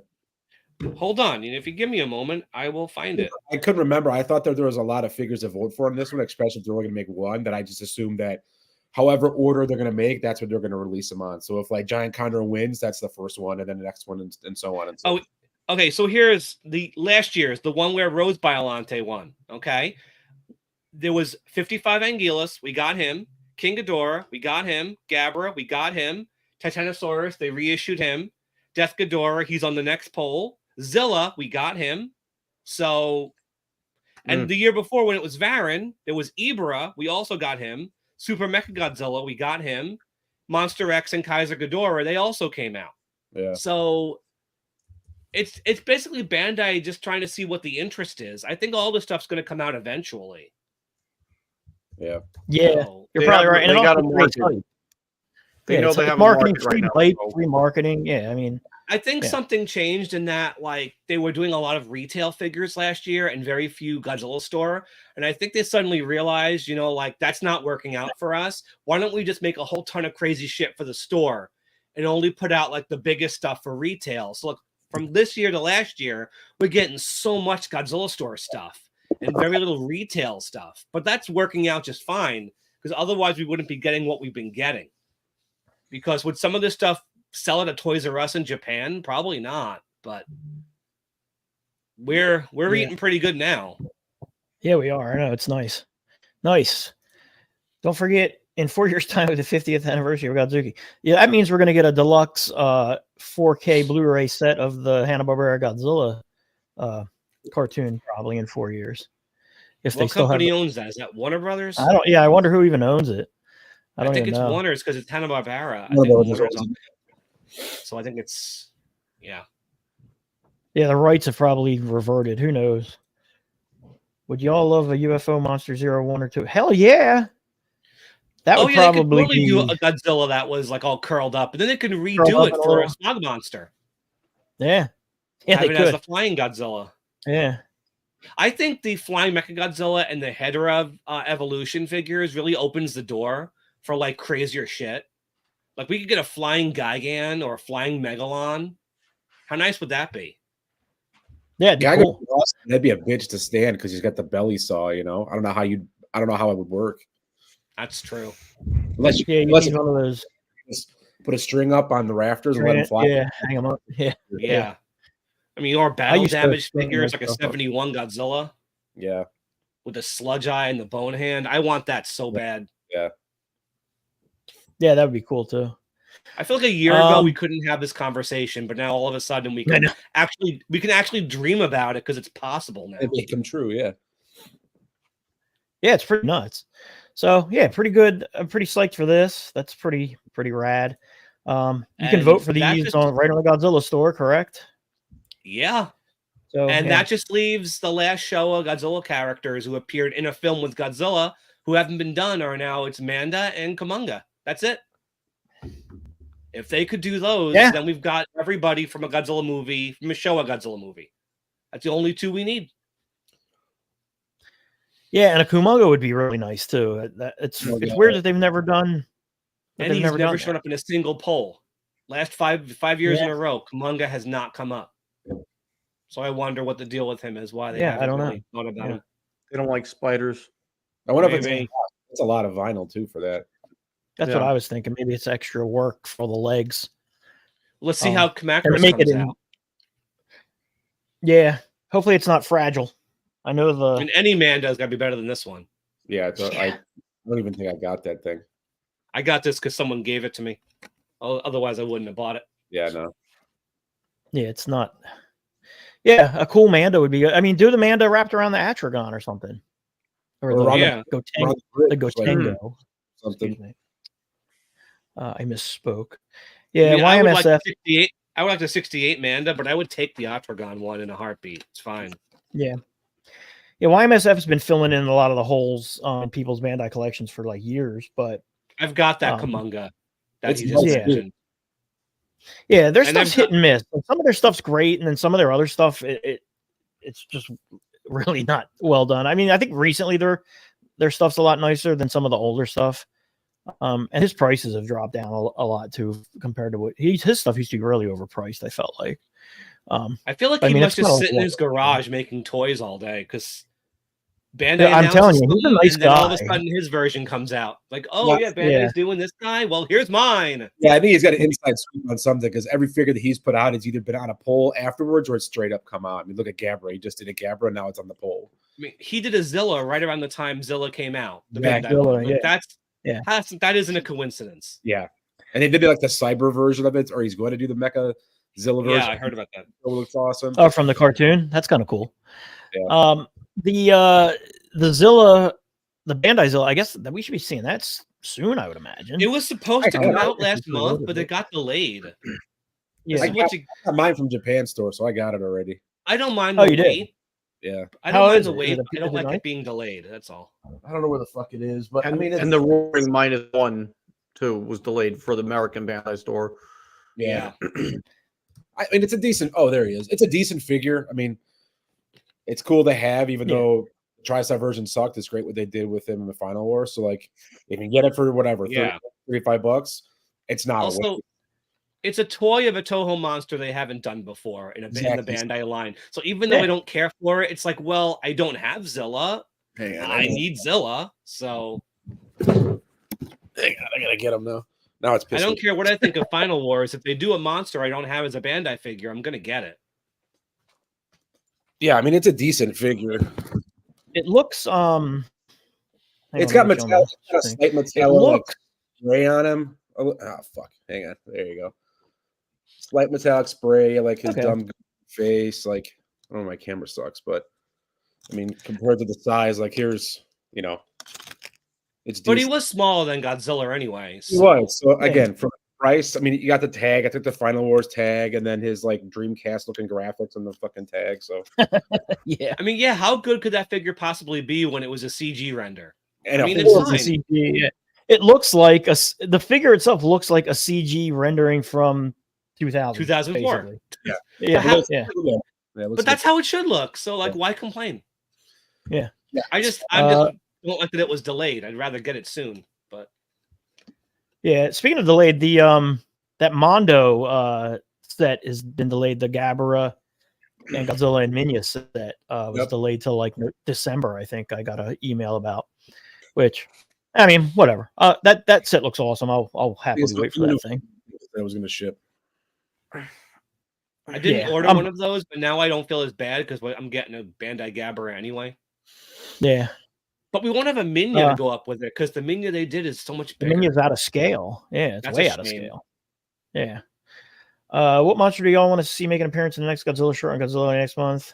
Hold on. And if you give me a moment, I will find it. I couldn't remember. I thought that there was a lot of figures to vote for on this one, especially if they're only going to make one. That I just assumed that however order they're going to make, that's what they're going to release them on. So if like Giant Condor wins, that's the first one, and then the next one, and so on. And so okay. So here's the last year's, the one where Rose Biolante won. Okay. There was 55 Anguillus. We got him. King Ghidorah. We got him. Gabra. We got him. Titanosaurus. They reissued him. Death Ghidorah. He's on the next poll. Zilla. We got him. So, and the year before when it was Varan, there was Ibra. We also got him. Super Mechagodzilla, we got him. Monster X and Kaiser Ghidorah, they also came out. Yeah. So it's basically Bandai just trying to see what the interest is. I think all this stuff's going to come out eventually. Yeah. Yeah. So you're probably right. And they got a market. They know they have marketing, free right now. Free marketing. Yeah, I mean, I think something changed in that, like, they were doing a lot of retail figures last year and very few Godzilla store. And I think they suddenly realized, you know, like, that's not working out for us. Why don't we just make a whole ton of crazy shit for the store and only put out, like, the biggest stuff for retail? So, look, from this year to last year, we're getting so much Godzilla store stuff and very little retail stuff. But that's working out just fine, because otherwise we wouldn't be getting what we've been getting. Because with some of this stuff, sell it at Toys R Us in Japan? Probably not, but we're eating pretty good now. Yeah, we are. I know, it's nice. Nice. Don't forget, in 4 years' time, with the 50th anniversary of Godzuki. Yeah, that means we're going to get a deluxe 4K Blu-ray set of the Hanna-Barbera Godzilla cartoon probably in 4 years. If what company owns that? Is that Warner Brothers? I wonder who even owns it. I think it's Warner's because it's Hanna-Barbera. So I think it's, yeah. Yeah, the rights have probably reverted. Who knows? Would you all love a UFO Monster 0, 1, or 2? Hell yeah. That would probably be... do a Godzilla that was like all curled up, and then they can redo it for a Smog Monster. Yeah. Yeah, have it as the flying Godzilla. Yeah. I think the flying Mechagodzilla and the Hedorah evolution figures really opens the door for like crazier shit. Like, we could get a flying Gigan or a flying Megalon. How nice would that be? Yeah, cool. That'd be a bitch to stand because he's got the belly saw. You know, I don't know how it would work. That's true. Unless you need one of those. Just put a string up on the rafters and let him fly. Yeah, hang him up. Yeah. I mean, or battle damage figures like a 71 Godzilla. Yeah. With the sludge eye and the bone hand. I want that so bad. Yeah. Yeah, that would be cool too. I feel like a year ago we couldn't have this conversation, but now all of a sudden we can actually dream about it because it's possible now. It may come true, yeah. Yeah, it's pretty nuts. So yeah, pretty good. I'm pretty psyched for this. That's pretty rad. You can vote for these right on the Godzilla store, correct? Yeah. So that just leaves the last show of Godzilla characters who appeared in a film with Godzilla who haven't been done are now it's Manda and Kumonga. That's it. If they could do those, then we've got everybody from a Godzilla movie, from a Showa Godzilla movie. That's the only two we need. Yeah, and a Kumonga would be really nice too. It's weird that they've never done. And he's never shown up in a single poll. Last five years in a row, Kumonga has not come up. So I wonder what the deal with him is. Why they haven't really thought about him. They don't like spiders. I wonder if it's a lot of vinyl too for that. That's what I was thinking. Maybe it's extra work for the legs. Let's see how Kamakura comes out. Yeah. Hopefully it's not fragile. I know and any Manda's got to be better than this one. Yeah, I don't even think I got that thing. I got this because someone gave it to me. Otherwise, I wouldn't have bought it. Yeah, no. Yeah, it's not. Yeah, a cool Manda would be good. I mean, do the Manda wrapped around the Atragon or something. Or the Gotengo. Something. I misspoke. Yeah, YMSF. I would like the 68 Manda, but I would take the Atragon one in a heartbeat. It's fine. Yeah. Yeah, YMSF's been filling in a lot of the holes on people's Bandai collections for like years, but I've got that Kamunga that it's you just yeah. mentioned. Yeah, their And stuff's I've hit and miss. Some of their stuff's great, and then some of their other stuff, it's just really not well done. I mean, I think recently their stuff's a lot nicer than some of the older stuff. And his prices have dropped down a lot too compared to what his stuff used to be really overpriced. I felt like. I feel like he must just sit in his garage making toys all day because Bandai I'm telling you, he's a nice and then guy. all of a sudden his version comes out. Like, oh yeah, Bandai's doing this guy. Well, here's mine. Yeah, I think he's got an inside scoop on something because every figure that he's put out has either been on a poll afterwards or it's straight up come out. I mean, look at Gabra. He just did a Gabra, now it's on the poll. I mean, he did a Zilla right around the time Zilla came out. The Yeah, Bandai Zilla, one. Like, yeah. That isn't a coincidence. Yeah. And they did like the cyber version of it, or he's going to do the Mecha Zilla version. Yeah, I heard about that. It looks awesome. Oh, from the cartoon? That's kind of cool. Yeah. The Zilla, the Bandai Zilla, I guess that we should be seeing that soon, I would imagine. It was supposed to come out last month, but it got delayed. Yeah, I got mine from Japan store, so I got it already. I don't mind the wait. Yeah. I don't mind the wait. I don't like it being delayed. That's all. I don't know where the fuck it is, but and, I mean, and the Roaring -1 too was delayed for the American Bandai store. Yeah. I mean, it's a decent. Oh, there he is. It's a decent figure. I mean, it's cool to have, even though the TriStar version sucked. It's great what they did with him in the Final War. So, like, if you get it for whatever, $35, it's not. Also, it's a toy of a Toho monster they haven't done before in the Bandai line. So even though I don't care for it, it's like, well, I don't have Zilla. I need Zilla. So, hang on, I gotta get him now. Now it's. I don't care what I think of Final Wars. If they do a monster I don't have as a Bandai figure, I'm gonna get it. Yeah, I mean, it's a decent figure. It looks it's got metallic, slight metallic spray on him. Oh fuck! Hang on, there you go. Slight metallic spray, like his dumb face. Like, I don't know, my camera sucks, but I mean, compared to the size, like here's, you know, it's. But he was smaller than Godzilla anyway. So. He was. So again, for price, I mean, you got the tag. I took the Final Wars tag, and then his like Dreamcast looking graphics on the fucking tag. So yeah, I mean, yeah, how good could that figure possibly be when it was a CG render? And I mean, it's a CG. Yeah. It looks like the figure itself looks like a CG rendering from 2004. Basically. Yeah. But that's how it should look. So, like, why complain? Yeah. I just don't like that it was delayed. I'd rather get it soon. But yeah, speaking of delayed, the that Mondo set has been delayed. The Gabara and Godzilla and Minya set was delayed till like December. I think I got an email about, which. I mean, whatever. That set looks awesome. I'll happily wait for that thing. That was going to ship. I didn't order one of those, but now I don't feel as bad because I'm getting a Bandai Gabara anyway. Yeah, but we won't have a Minya to go up with it because the Minya they did is so much bigger. The Minya's out of scale. Yeah, it's way out of scale. Yeah. What monster do y'all want to see make an appearance in the next Godzilla short on Godzilla next month?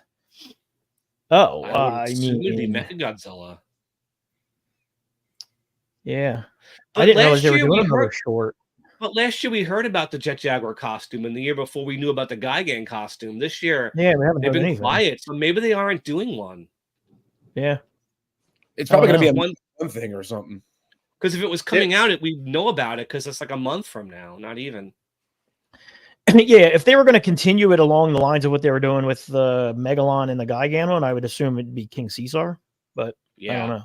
Oh, I mean, it'd be Mechagodzilla. Yeah, but I didn't realize they were doing another short. But last year we heard about the Jet Jaguar costume, and the year before we knew about the Gigan costume. This year, we haven't they've been anything. Quiet, so maybe they aren't doing one. Yeah, it's probably going to be a one thing or something. Because if it was coming out, we'd know about it because it's like a month from now, not even. Yeah, if they were going to continue it along the lines of what they were doing with the Megalon and the Gigan one, I would assume it'd be King Caesar. But I don't know.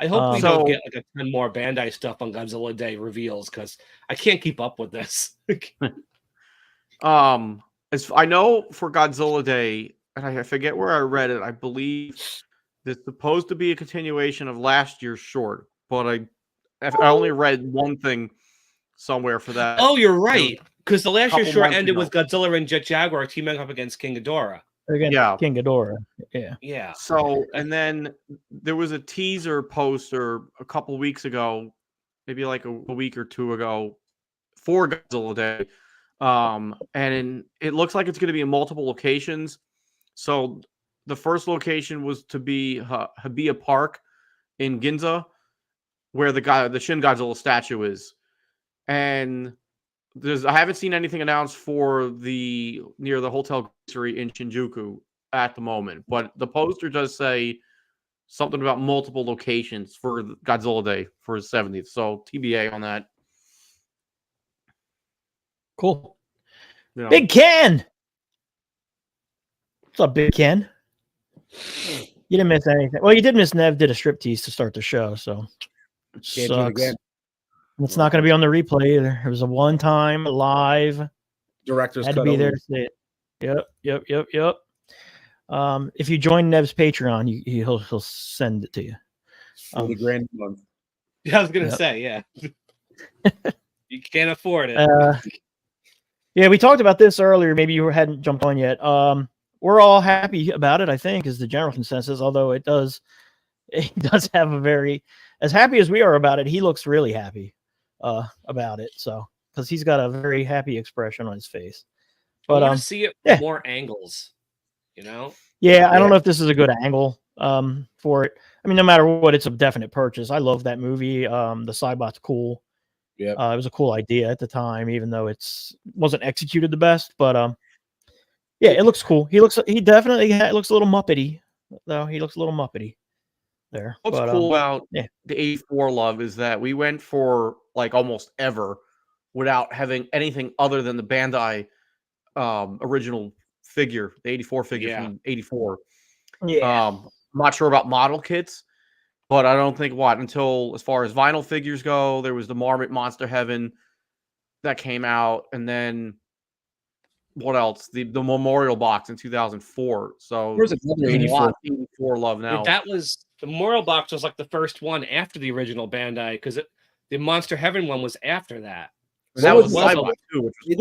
I hope we don't get like a ton more Bandai stuff on Godzilla Day reveals because I can't keep up with this. As I know for Godzilla Day, and I forget where I read it. I believe it's supposed to be a continuation of last year's short, but I only read one thing somewhere for that. Oh, you're right. Because the last year's short ended with Godzilla and Jet Jaguar teaming up against King Ghidorah. King Ghidorah. Yeah. So, and then there was a teaser poster a couple weeks ago, maybe like a week or two ago, for Godzilla Day. And it looks like it's going to be in multiple locations. So the first location was to be Hibiya Park in Ginza, where the Shin Godzilla statue is. And I haven't seen anything announced for near the Hotel Grisserie in Shinjuku. at the moment, but the poster does say something about multiple locations for Godzilla Day for his 70th. So TBA on that. Cool. You know. Big Ken. What's up, Big Ken? You didn't miss anything. Well, you did miss Nev did a striptease to start the show, so Can't do it again. It's not going to be on the replay either. It was a one-time live. Director's had to be there to see it. Yep. If you join Nev's Patreon, he'll send it to you. 40 grand a month. Yeah, I was gonna say, yeah. You can't afford it. Yeah, we talked about this earlier. Maybe you hadn't jumped on yet. We're all happy about it, I think, is the general consensus. Although it does have a very, as happy as we are about it, he looks really happy about it. So because he's got a very happy expression on his face. But I want to see it yeah. more angles. You know? Yeah, I don't know if this is a good angle for it. I mean, no matter what, it's a definite purchase. I love that movie. The Cybot's cool. Yeah, it was a cool idea at the time, even though wasn't executed the best. But yeah, it looks cool. He definitely looks a little Muppety, though. He looks a little Muppety there. What's cool about the 84 love is that we went for like almost ever without having anything other than the Bandai original figure, the 84 figure from 84. Yeah. I'm not sure about model kits, but I don't think until as far as vinyl figures go, there was the Marmot Monster Heaven that came out, and then what else? The Memorial Box in 2004. So there's another 84 love now. That was the Memorial Box was like the first one after the original Bandai because the Monster Heaven one was after that. So that was Cybot too, which was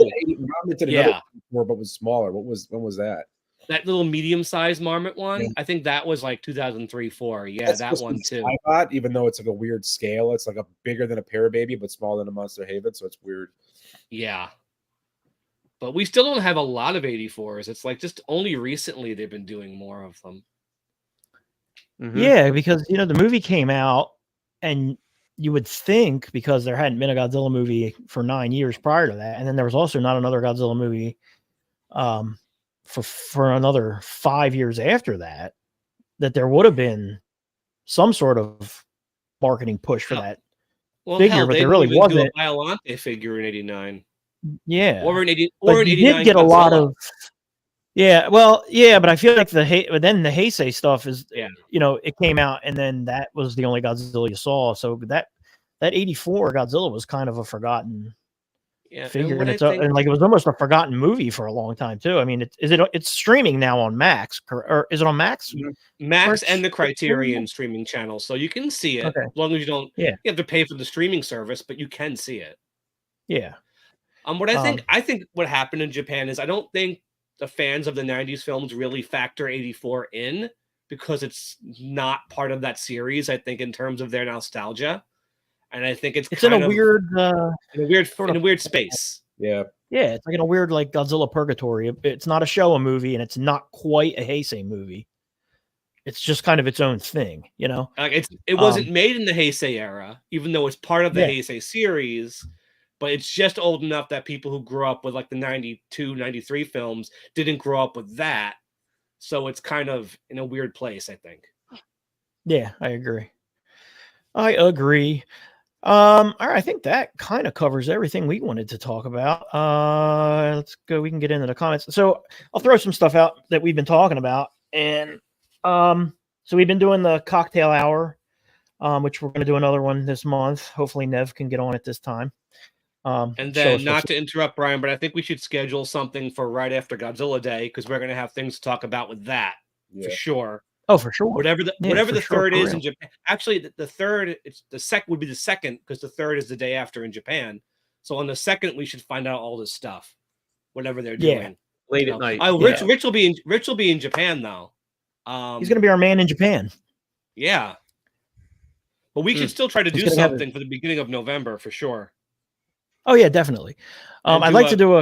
cool. Yeah, but was smaller. When was that? That little medium-sized Marmot one, I think that was like 2003-4. Yeah, that's that one too. Cybot, even though it's like a weird scale, it's like a bigger than a Parababy, but smaller than a Monster Haven, so it's weird. Yeah, but we still don't have a lot of 84s. It's like just only recently they've been doing more of them. Mm-hmm. Yeah, because the movie came out, and you would think because there hadn't been a Godzilla movie for 9 years prior to that, and then there was also not another Godzilla movie for another 5 years after that there would have been some sort of marketing push for that figure, but there really wasn't. Do a Biolante figure in '89. Yeah, or in '89. But you did get Godzilla. A lot of. Yeah, well, yeah, but I feel like but then the Heisei stuff is, it came out, and then that was the only Godzilla you saw. So that 84 Godzilla was kind of a forgotten figure, and like it was almost a forgotten movie for a long time too. I mean, it's streaming now on Max, or is it on Max? Max and the Criterion streaming channel, so you can see it as long as you don't. You have to pay for the streaming service, but you can see it. Yeah. What I think what happened in Japan is I don't think the fans of the 90s films really factor 84 in because it's not part of that series, I think, in terms of their nostalgia. And I think it's in a weird space. Yeah. Yeah, it's like in a weird like Godzilla purgatory. It's not a Showa movie, and it's not quite a Heisei movie. It's just kind of its own thing, Like it wasn't made in the Heisei era, even though it's part of the Heisei series. But it's just old enough that people who grew up with like the 92, 93 films didn't grow up with that. So it's kind of in a weird place, I think. Yeah, I agree. All right, I think that kind of covers everything we wanted to talk about. Let's go. We can get into the comments. So I'll throw some stuff out that we've been talking about. And so we've been doing the cocktail hour, which we're going to do another one this month. Hopefully Nev can get on it this time. And then, not to interrupt Brian, but I think we should schedule something for right after Godzilla Day because we're going to have things to talk about with that for sure. Oh, for sure. Whatever the third is in Japan. Actually, the third, would be the second because the third is the day after in Japan. So on the second, we should find out all this stuff, whatever they're doing late at night. Rich will be in Japan though. He's going to be our man in Japan. Yeah, but we should still try to do something for the beginning of November for sure. Oh yeah, definitely. I'd like to do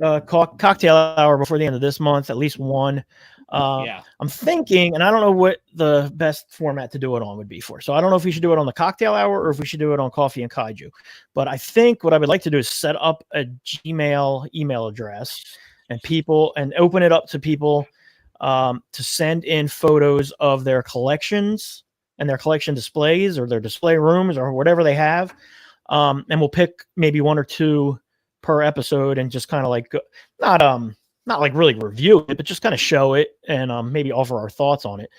a cocktail hour before the end of this month, at least one. I'm thinking, and I don't know what the best format to do it on would be for. So I don't know if we should do it on the cocktail hour or if we should do it on Coffee and Kaiju. But I think what I would like to do is set up a Gmail email address and open it up to people to send in photos of their collections and their collection displays or their display rooms or whatever they have. And we'll pick maybe 1 or 2 per episode and just kind of like not like really review it, but just kind of show it and maybe offer our thoughts on it.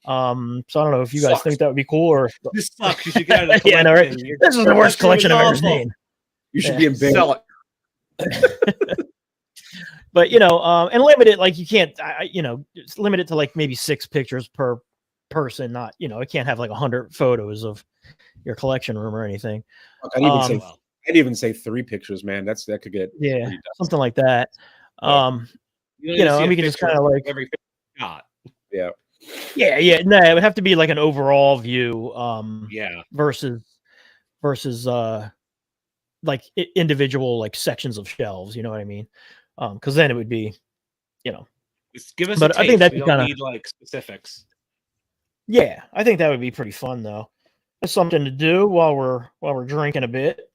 So I don't know if you guys think that would be cool or this sucks. You should get it. Yeah, no, right? This is the worst collection I've ever seen. You should be embarrassed. But and limit it, like you can't, just limit it to like maybe 6 pictures per person. Not, it can't have like 100 photos of your collection room or anything. I'd even say 3 pictures, man. That could get something like that. And we can just kind of like every shot. Yeah. Yeah. No, it would have to be like an overall view. Versus like individual like sections of shelves. You know what I mean? Because then it would be, Just give us. But a taste. I think that'd be kind of need like specifics. Yeah, I think that would be pretty fun though. It's something to do while we're drinking a bit.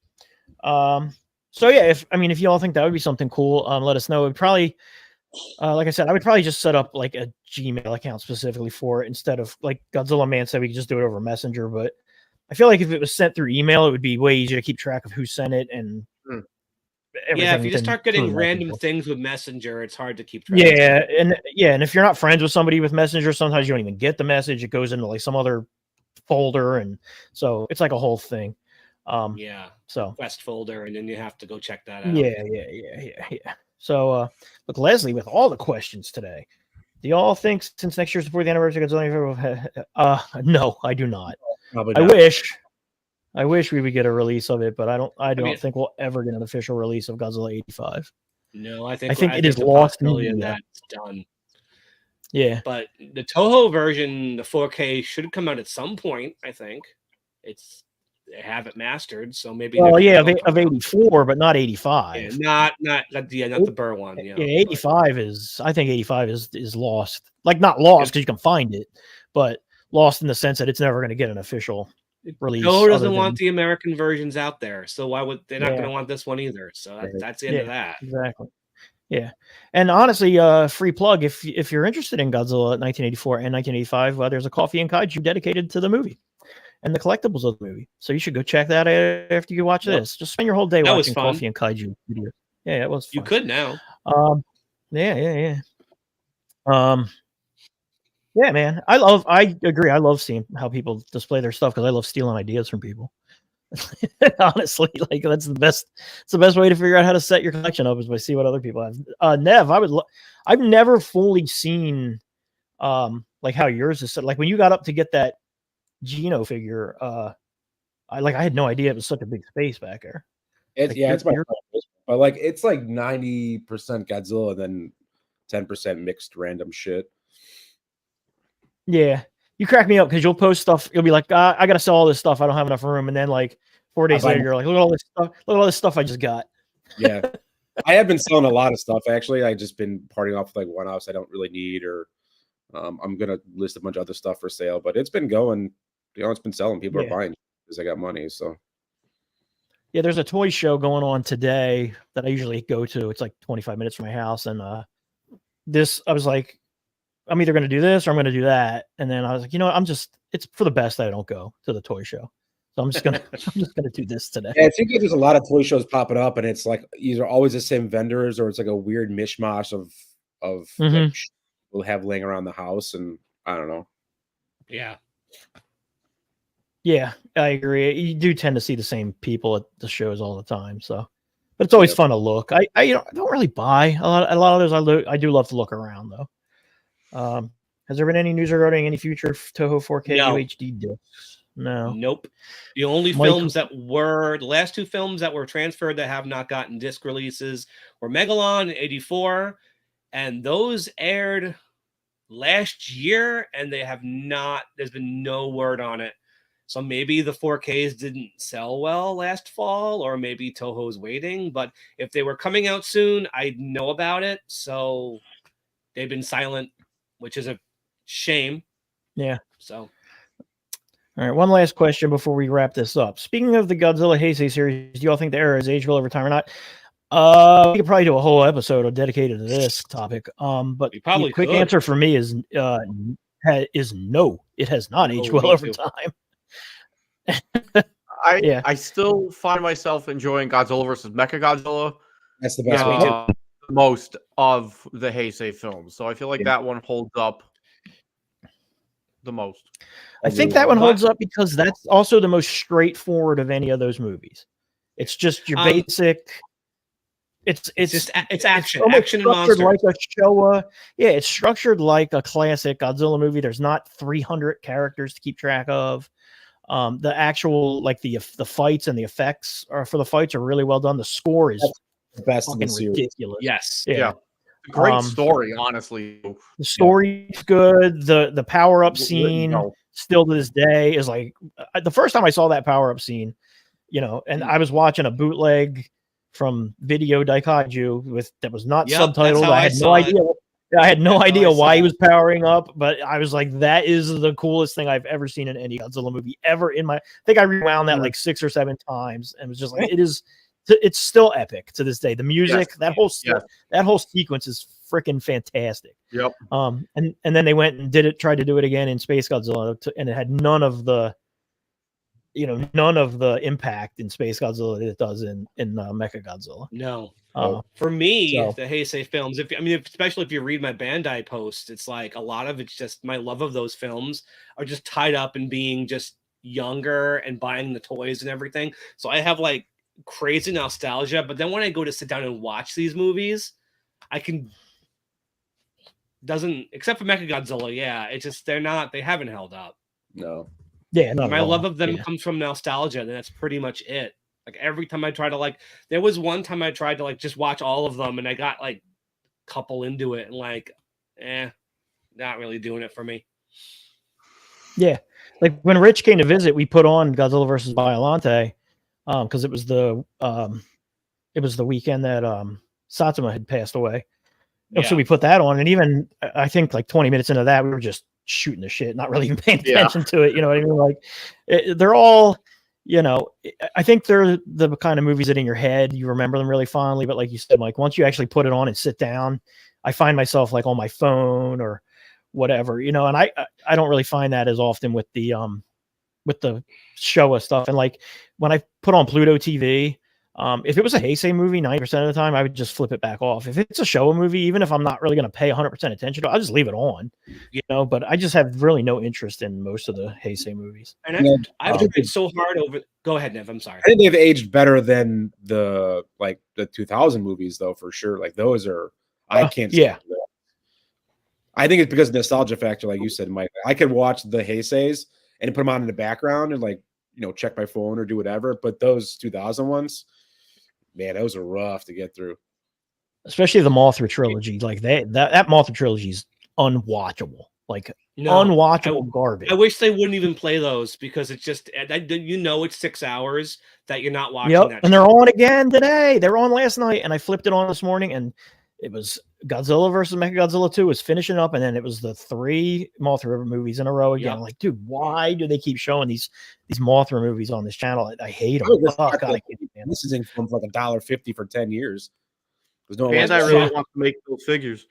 So yeah, if y'all think that would be something cool, let us know. It would probably, like I said, I would probably just set up like a Gmail account specifically for it instead of like Godzilla Man said we could just do it over Messenger. But I feel like if it was sent through email, it would be way easier to keep track of who sent it and everything. Yeah, if you just start getting random things with Messenger, it's hard to keep track. And if you're not friends with somebody with Messenger, sometimes you don't even get the message. It goes into like some other folder, and so it's like a whole thing. So Quest folder, and then you have to go check that out. Yeah. So look, Leslie, with all the questions today, do y'all think since next year's before the anniversary of Godzilla? No, I do not. Probably not. I wish we would get a release of it, but I don't think we'll ever get an official release of Godzilla 85. No, I think it is lost in the that's done. Yeah, but the Toho version, the 4K, should come out at some point. I think they have it mastered, so maybe. Well, of 84, but not 85. Yeah, not the Burr one. Yeah, 85 is. I think 85 is lost. Like not lost because you can find it, but lost in the sense that it's never going to get an official release. Toho doesn't want the American versions out there, so why would they're not going to want this one either? So that's the end of that. Exactly. Yeah, and honestly, free plug if you're interested in Godzilla 1984 and 1985, there's a Coffee and Kaiju dedicated to the movie and the collectibles of the movie. So you should go check that out after you watch this. Just spend your whole day watching Coffee and Kaiju videos. Yeah, it was fun. You could now. Yeah. Yeah, man. I agree. I love seeing how people display their stuff because I love stealing ideas from people. Honestly, like that's the best. It's the best way to figure out how to set your collection up is by see what other people have. Nev, I've never fully seen like how yours is set. Like when you got up to get that Geno figure, I had no idea it was such a big space back there. It's my but like it's like 90% Godzilla and then 10% mixed random shit. Yeah, you crack me up because you'll post stuff. You'll be like, I gotta sell all this stuff. I don't have enough room. And then like 4 days later, you're like, look at all this stuff. Look at all this stuff I just got. Yeah, I have been selling a lot of stuff actually. I just been parting off like one-offs I don't really need, or I'm gonna list a bunch of other stuff for sale. But it's been going. It's been selling. People are buying because I got money. So yeah, there's a toy show going on today that I usually go to. It's like 25 minutes from my house, and I was like, I'm either going to do this or I'm going to do that. And then I was like, it's for the best that I don't go to the toy show. So I'm just going to do this today. Yeah, I think there's a lot of toy shows popping up and it's like either always the same vendors or it's like a weird mishmash of like we'll have laying around the house. And I don't know. Yeah. Yeah, I agree. You do tend to see the same people at the shows all the time. So, but it's always fun to look. I don't really buy a lot of those. I do love to look around though. Has there been any news regarding any future Toho 4K UHD discs? No. Nope. The only the last 2 films that were transferred that have not gotten disc releases were Megalon and 84, and those aired last year, and they have not. There's been no word on it. So maybe the 4Ks didn't sell well last fall, or maybe Toho's waiting. But if they were coming out soon, I'd know about it. So they've been silent, which is a shame. Yeah. So, all right. One last question before we wrap this up. Speaking of the Godzilla Heisei series, do you all think the era is aged well over time or not? We could probably do a whole episode dedicated to this topic. But We probably the quick could. answer for me is no. It has not aged well over time. I still find myself enjoying Godzilla versus Mechagodzilla. That's the best one. Most of the Heisei films, so I feel like that one holds up the most. I think that one holds up because that's also the most straightforward of any of those movies. It's just your basic. It's action, action and monsters. Like a Showa. Yeah, it's structured like a classic Godzilla movie. There's not 300 characters to keep track of. The actual the fights and the effects for the fights are really well done. The score is the best in the series. Ridiculous. Yes, yeah. Great story, honestly. The story's good. The power up scene still to this day is like the first time I saw that power up scene, and I was watching a bootleg from Video Daikaiju that was not subtitled. I had no idea. I had no idea why he was powering up, but I was like, that is the coolest thing I've ever seen in any Godzilla movie ever I think I rewound that like 6 or 7 times and was just like, it's still epic to this day. The music, that whole sequence is freaking fantastic. Yep. And then they went and tried to do it again in Space Godzilla, and it had none of the impact in Space Godzilla that it does in Mechagodzilla. No. For me, the Heisei films, especially if you read my Bandai post, it's like a lot of it's just my love of those films are just tied up in being just younger and buying the toys and everything. So I have like crazy nostalgia, but then when I go to sit down and watch these movies, except for Mechagodzilla, they haven't held up. No. Yeah, my love of them comes from nostalgia, and that's pretty much it. Like every time I try to there was one time I tried to just watch all of them, and I got like a couple into it, and not really doing it for me. Yeah, like when Rich came to visit, we put on Godzilla versus Biollante, because it was the weekend that Satsuma had passed away. Yeah. So we put that on, and even I think like 20 minutes into that, we were just shooting the shit, not really even paying attention to it. You know what I mean? Like they're all. I think they're the kind of movies that in your head you remember them really fondly, but like you said, Mike, once you actually put it on and sit down, I find myself like on my phone or whatever, and I don't really find that as often with the Showa stuff. And like when I put on Pluto TV, if it was a Heisei movie, 90% of the time I would just flip it back off. If it's a Showa movie, even if I'm not really going to pay 100% attention to it, I'll just leave it on, but I just have really no interest in most of the Heisei movies. And I've tried so hard go ahead, Nev, I'm sorry. I think they've aged better than the 2000 movies though, for sure. Like those are, I can't. I think it's because of the nostalgia factor, like you said, Mike. I could watch the Heiseis and put them on in the background and check my phone or do whatever. But those 2000 ones, man, those are rough to get through. Especially the Mothra trilogy. Like that Mothra trilogy is unwatchable. Unwatchable garbage. I wish they wouldn't even play those because it's just it's 6 hours that you're not watching that. And they're on again today. They were on last night, and I flipped it on this morning, and it was Godzilla versus Mechagodzilla 2 was finishing up, and then it was the 3 Mothra movies in a row again. Like, dude, why do they keep showing these Mothra movies on this channel? I hate them. This is in from like $1.50 for 10 years. There's no Bandai really wants to make those figures.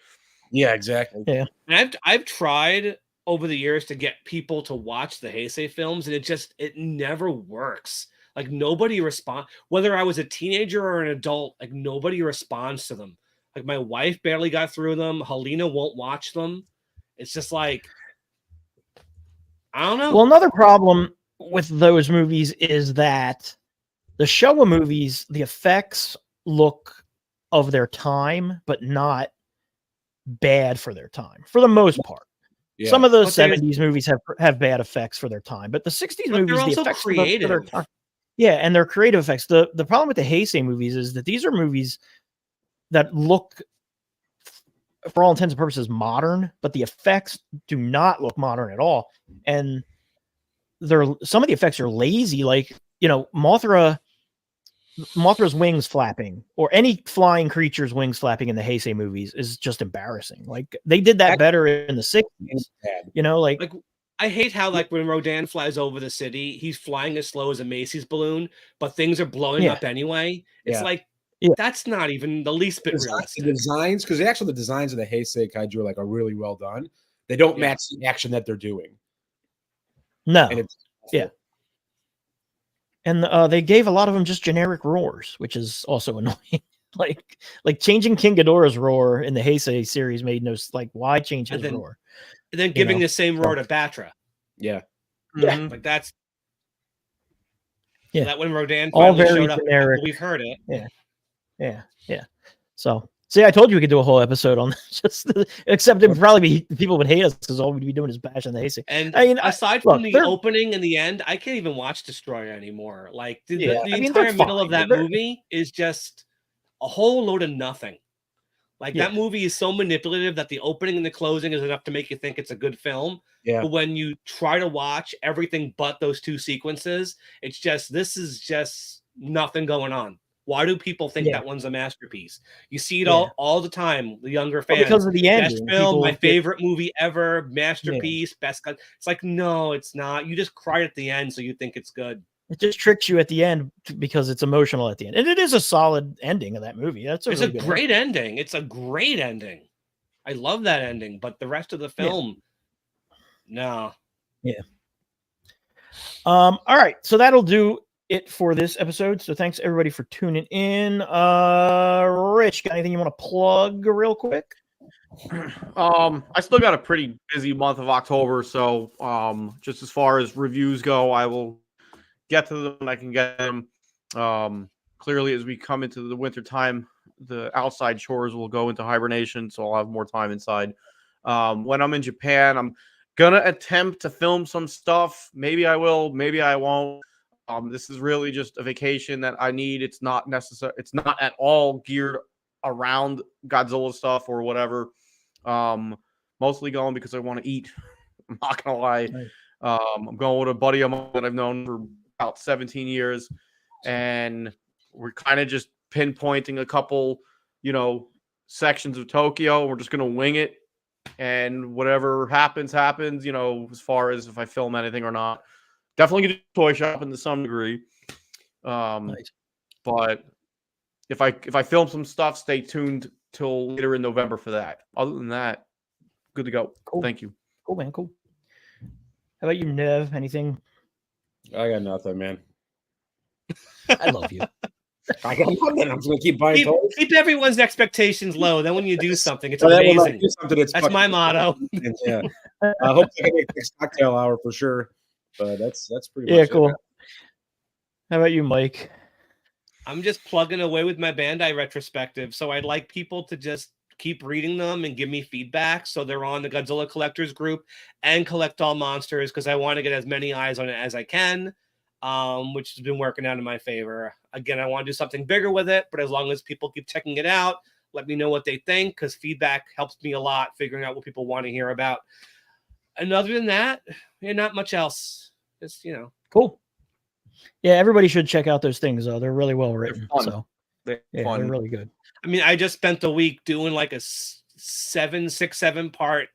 Yeah, exactly. Yeah, and I've tried over the years to get people to watch the Heisei films, and it never works. Like nobody responds. Whether I was a teenager or an adult, like nobody responds to them. Like my wife barely got through them. Helena won't watch them. It's just like, I don't know. Well, another problem with those movies is that the Showa movies, the effects look of their time, but not bad for their time for the most part. Yeah. Some of the 70s movies have bad effects for their time, but the 60s movies, the effects creative for their time. Yeah, and they're creative effects. The problem with the Heisei movies is that these are movies that look, for all intents and purposes, modern, but the effects do not look modern at all. And some of the effects are lazy. Like, Mothra's wings flapping, or any flying creature's wings flapping in the Heisei movies is just embarrassing. Like they did that better in the 60s. I hate how when Rodan flies over the city, he's flying as slow as a Macy's balloon, but things are blowing up anyway. It's that's not even the least bit realistic. The designs, because the designs of the Heisei Kaiju are really well done. They don't match the action that they're doing. No. And it's And they gave a lot of them just generic roars, which is also annoying. like changing King Ghidorah's roar in the Heisei series made no why change his roar? And then giving the same roar to Batra. Yeah. Yeah. Like that's yeah. So that when Rodan all finally very showed up, generic. We've heard it. Yeah. So see, I told you we could do a whole episode on this. Except it would probably be people would hate us because all we'd be doing is bashing the Heisei. And I mean, aside from the opening and the end, I can't even watch Destroyer anymore. Like the entire middle of that movie is just a whole load of nothing. Like that movie is so manipulative that the opening and the closing is enough to make you think it's a good film. Yeah. But when you try to watch everything but those two sequences, it's just this is just nothing going on. Why do people think that one's a masterpiece? You see it all the time. The younger fans, because of the ending, best film, my favorite movie ever, masterpiece, best. It's like no, it's not. You just cried at the end, so you think it's good. It just tricks you at the end because it's emotional at the end, and it is a solid ending of that movie. It's a great ending. It's a great ending. I love that ending, but the rest of the film, no. Yeah. All right, so that'll do it for this episode. So thanks everybody for tuning in. Rich, got anything you want to plug real quick? I still got a pretty busy month of October, so just as far as reviews go, I will get to them when I can get them. Clearly, as we come into the winter time, the outside chores will go into hibernation, so I'll have more time inside. When I'm in Japan, I'm gonna attempt to film some stuff. Maybe I will, maybe I won't. This is really just a vacation that I need. It's not necessary. It's not at all geared around Godzilla stuff or whatever. Mostly going because I want to eat. I'm not gonna lie. Nice. I'm going with a buddy of mine that I've known for about 17 years, and we're kind of just pinpointing a couple, sections of Tokyo. We're just gonna wing it, and whatever happens, happens. As far as if I film anything or not. Definitely get a toy shopping to some degree. Nice. But if I film some stuff, stay tuned till later in November for that. Other than that, good to go. Cool. Thank you. Cool, man. Cool. How about you, Nev? Anything? I got nothing, man. I love you. I got nothing. I'm just gonna keep buying toys. Keep everyone's expectations low. Then when you do something, it's amazing. That's my motto. Yeah. I hope I can make this cocktail hour for sure. But that's pretty much cool. it. How about you, Mike? I'm just plugging away with my Bandai retrospective. So I'd like people to just keep reading them and give me feedback. So they're on the Godzilla Collectors group and Collect All Monsters because I want to get as many eyes on it as I can, which has been working out in my favor. Again, I want to do something bigger with it, but as long as people keep checking it out, let me know what they think because feedback helps me a lot figuring out what people want to hear about. And other than that, not much else. Just, Cool. Yeah, everybody should check out those things, though. They're really well written. They're They're really good. I mean, I just spent the week doing like a 7 part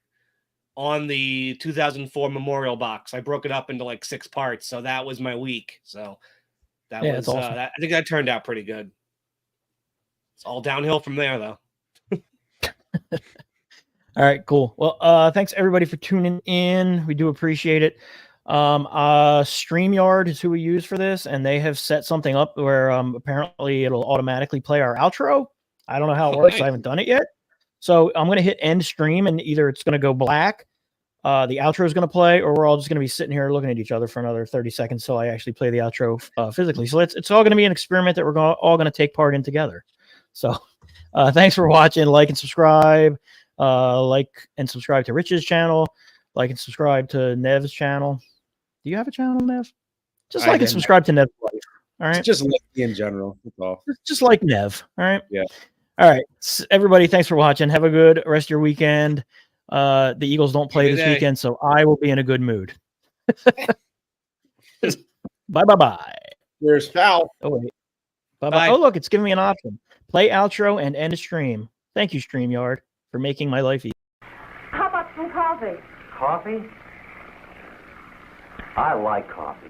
on the 2004 Memorial box. I broke it up into like 6 parts. So that was my week. So that was, awesome. I think that turned out pretty good. It's all downhill from there, though. All right, cool. Well, thanks everybody for tuning in. We do appreciate it. StreamYard is who we use for this, and they have set something up where apparently it'll automatically play our outro. I don't know how it works. Nice. I haven't done it yet. So I'm going to hit end stream, and either it's going to go black, the outro is going to play, or we're all just going to be sitting here looking at each other for another 30 seconds till I actually play the outro physically. So it's all going to be an experiment that we're all going to take part in together. So thanks for watching. Like and subscribe. Like and subscribe to Rich's channel. Like and subscribe to Nev's channel. Do you have a channel, Nev? Just like and subscribe to Nev's life. All right. Just like me in general. That's all. Just like Nev. All right. Yeah. All right. Everybody, thanks for watching. Have a good rest of your weekend. The Eagles don't play this weekend, so I will be in a good mood. Bye. Here's Cal. Oh, wait. Bye. Oh, look, it's giving me an option. Play outro and end stream. Thank you, StreamYard, for making my life easy. How about some coffee? Coffee? I like coffee.